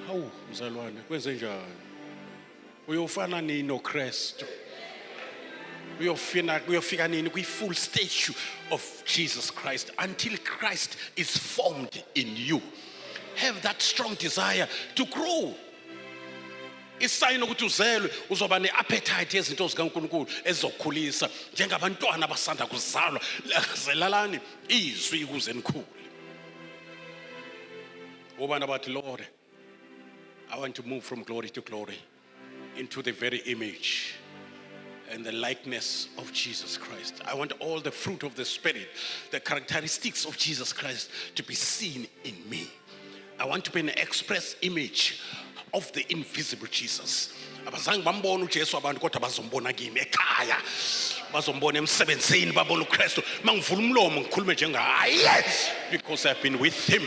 Hawu mzalwane kwenze njani? Uyofana nini noKristu? Uyofika nini kwi full statue of Jesus Christ until Christ is formed in you. Have that strong desire to grow. Isayini ukuthi uzelwe uzoba neappetite yezinto zikaNkulunkulu ezizokhulisa njengabantwana abasanda kuzalwa. Zelalani izwi ukuze nikhule. Ubani bathi Lord, I want to move from glory to glory into the very image and the likeness of Jesus Christ. I want all the fruit of the Spirit, the characteristics of Jesus Christ to be seen in me. I want to be an express image of the invisible Jesus. Abazange bambona uJesu abantu kodwa bazombona kimi ekhaya. Bazombona emsebenzini babona uKristu. Mangivula umlomo ngikhulume njengaye because I've been with him.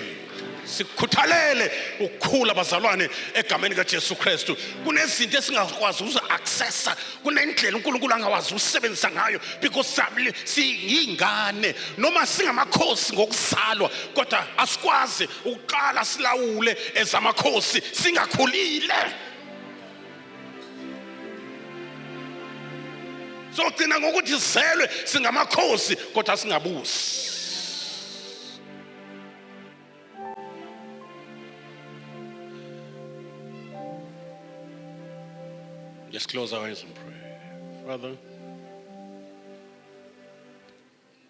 Sikhuthalele ukukhula bazalwane egameni kaJesu Kristu. Kunezinto esingakwazi uza-accessa, kunendlela uNkulunkulu angawazi usebenzisa ngayo because siyingane noma singamakhosi ngokuzalwa kodwa asikwazi ukuqala silawule ezamakhosi singakhulile. So gcina ngokuthi sizelwe singamakhosi kodwa singabusi. Let's close our eyes and pray. Father,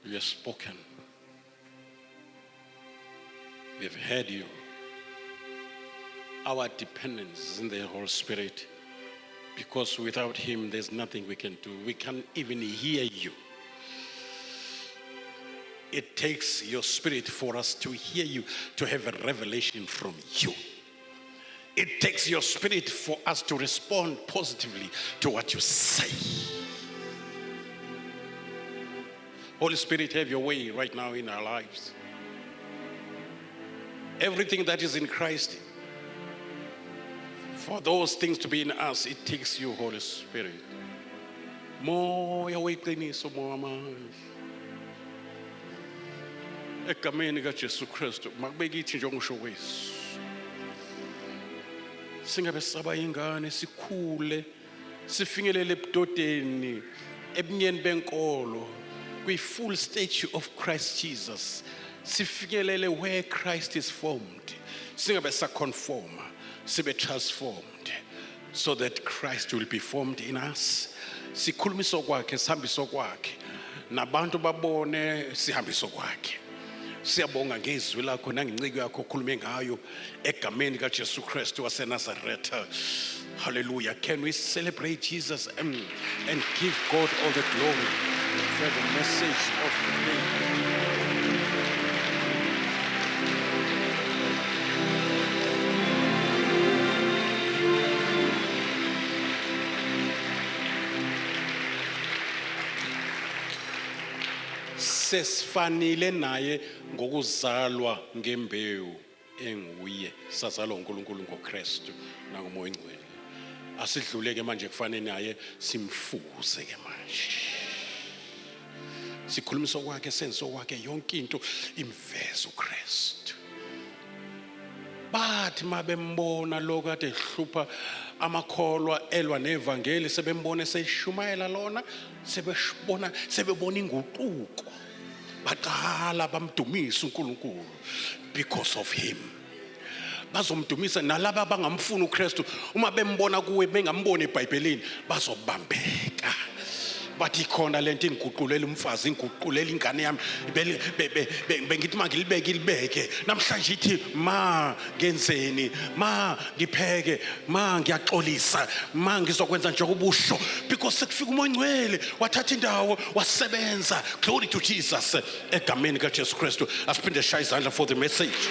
you have spoken. We have heard you. Our dependence is in the Holy Spirit because without him there's nothing we can do. We can't even hear you. It takes your spirit for us to hear you, to have a revelation from you. It takes your spirit for us to respond positively to what you say. Holy Spirit, have your way right now in our lives. Everything that is in Christ, for those things to be in us, it takes you, Holy Spirit. Moya weqiniso moya egameni kaJesu Kristu makubeke ithi njengokusho kwesu. Singabe saba ingane sikhule sifinyelele ebudodeni ebunyeni benkolo kwi full statue of Christ Jesus. Sifinyelele where Christ is formed. Singabe saconforma, sibe transformed so that Christ will be formed in us. Sikhulumiso kwakhe, sihambiso kwakhe. Nabantu babone sihambiso kwakhe. Siyabonga ngezwi lakho nangenciko yakho okhulume ngayo egameni kaJesu Kristu waseNazaretha. Hallelujah. Can we celebrate Jesus and give God all the glory for the message of today? Sesifanile naye ngokuzalwa ngembewu enguye, sazalwa uNkulunkulu ngoKristu nangoMoya Oyingcwele. Asidluleke manje kufanele naye simfuze ke manje. Sikhulumisa kwakhe, senzo kwakhe, yonke into imveza uKristu. Bathi mabembona lo kade ehlupha amakholwa elwa nevangeli sebembone seshumayela lona, sebebona inguquko. Baqala bamdumisa uNkulunkulu because of him. Bazomdumisa nalabo abangamfuni uKristu uma bembona kuwe bengamboni eBhayibhelini bazobambeka. Bathi khona lento ingiguqulela umfazi, ingiguqulela ingane yami, bengithi mangilibeke namhlanje ithi ma ngenzeni, ma ngipheke, ma ngiyaxolisa, ma ngizokwenza njengobusho, because sekufika uMoya Oyingcwele wathatha indawo wasebenza. Glory to Jesus egameni kaJesu Kristu. Asiphinde shaya izandla for the message.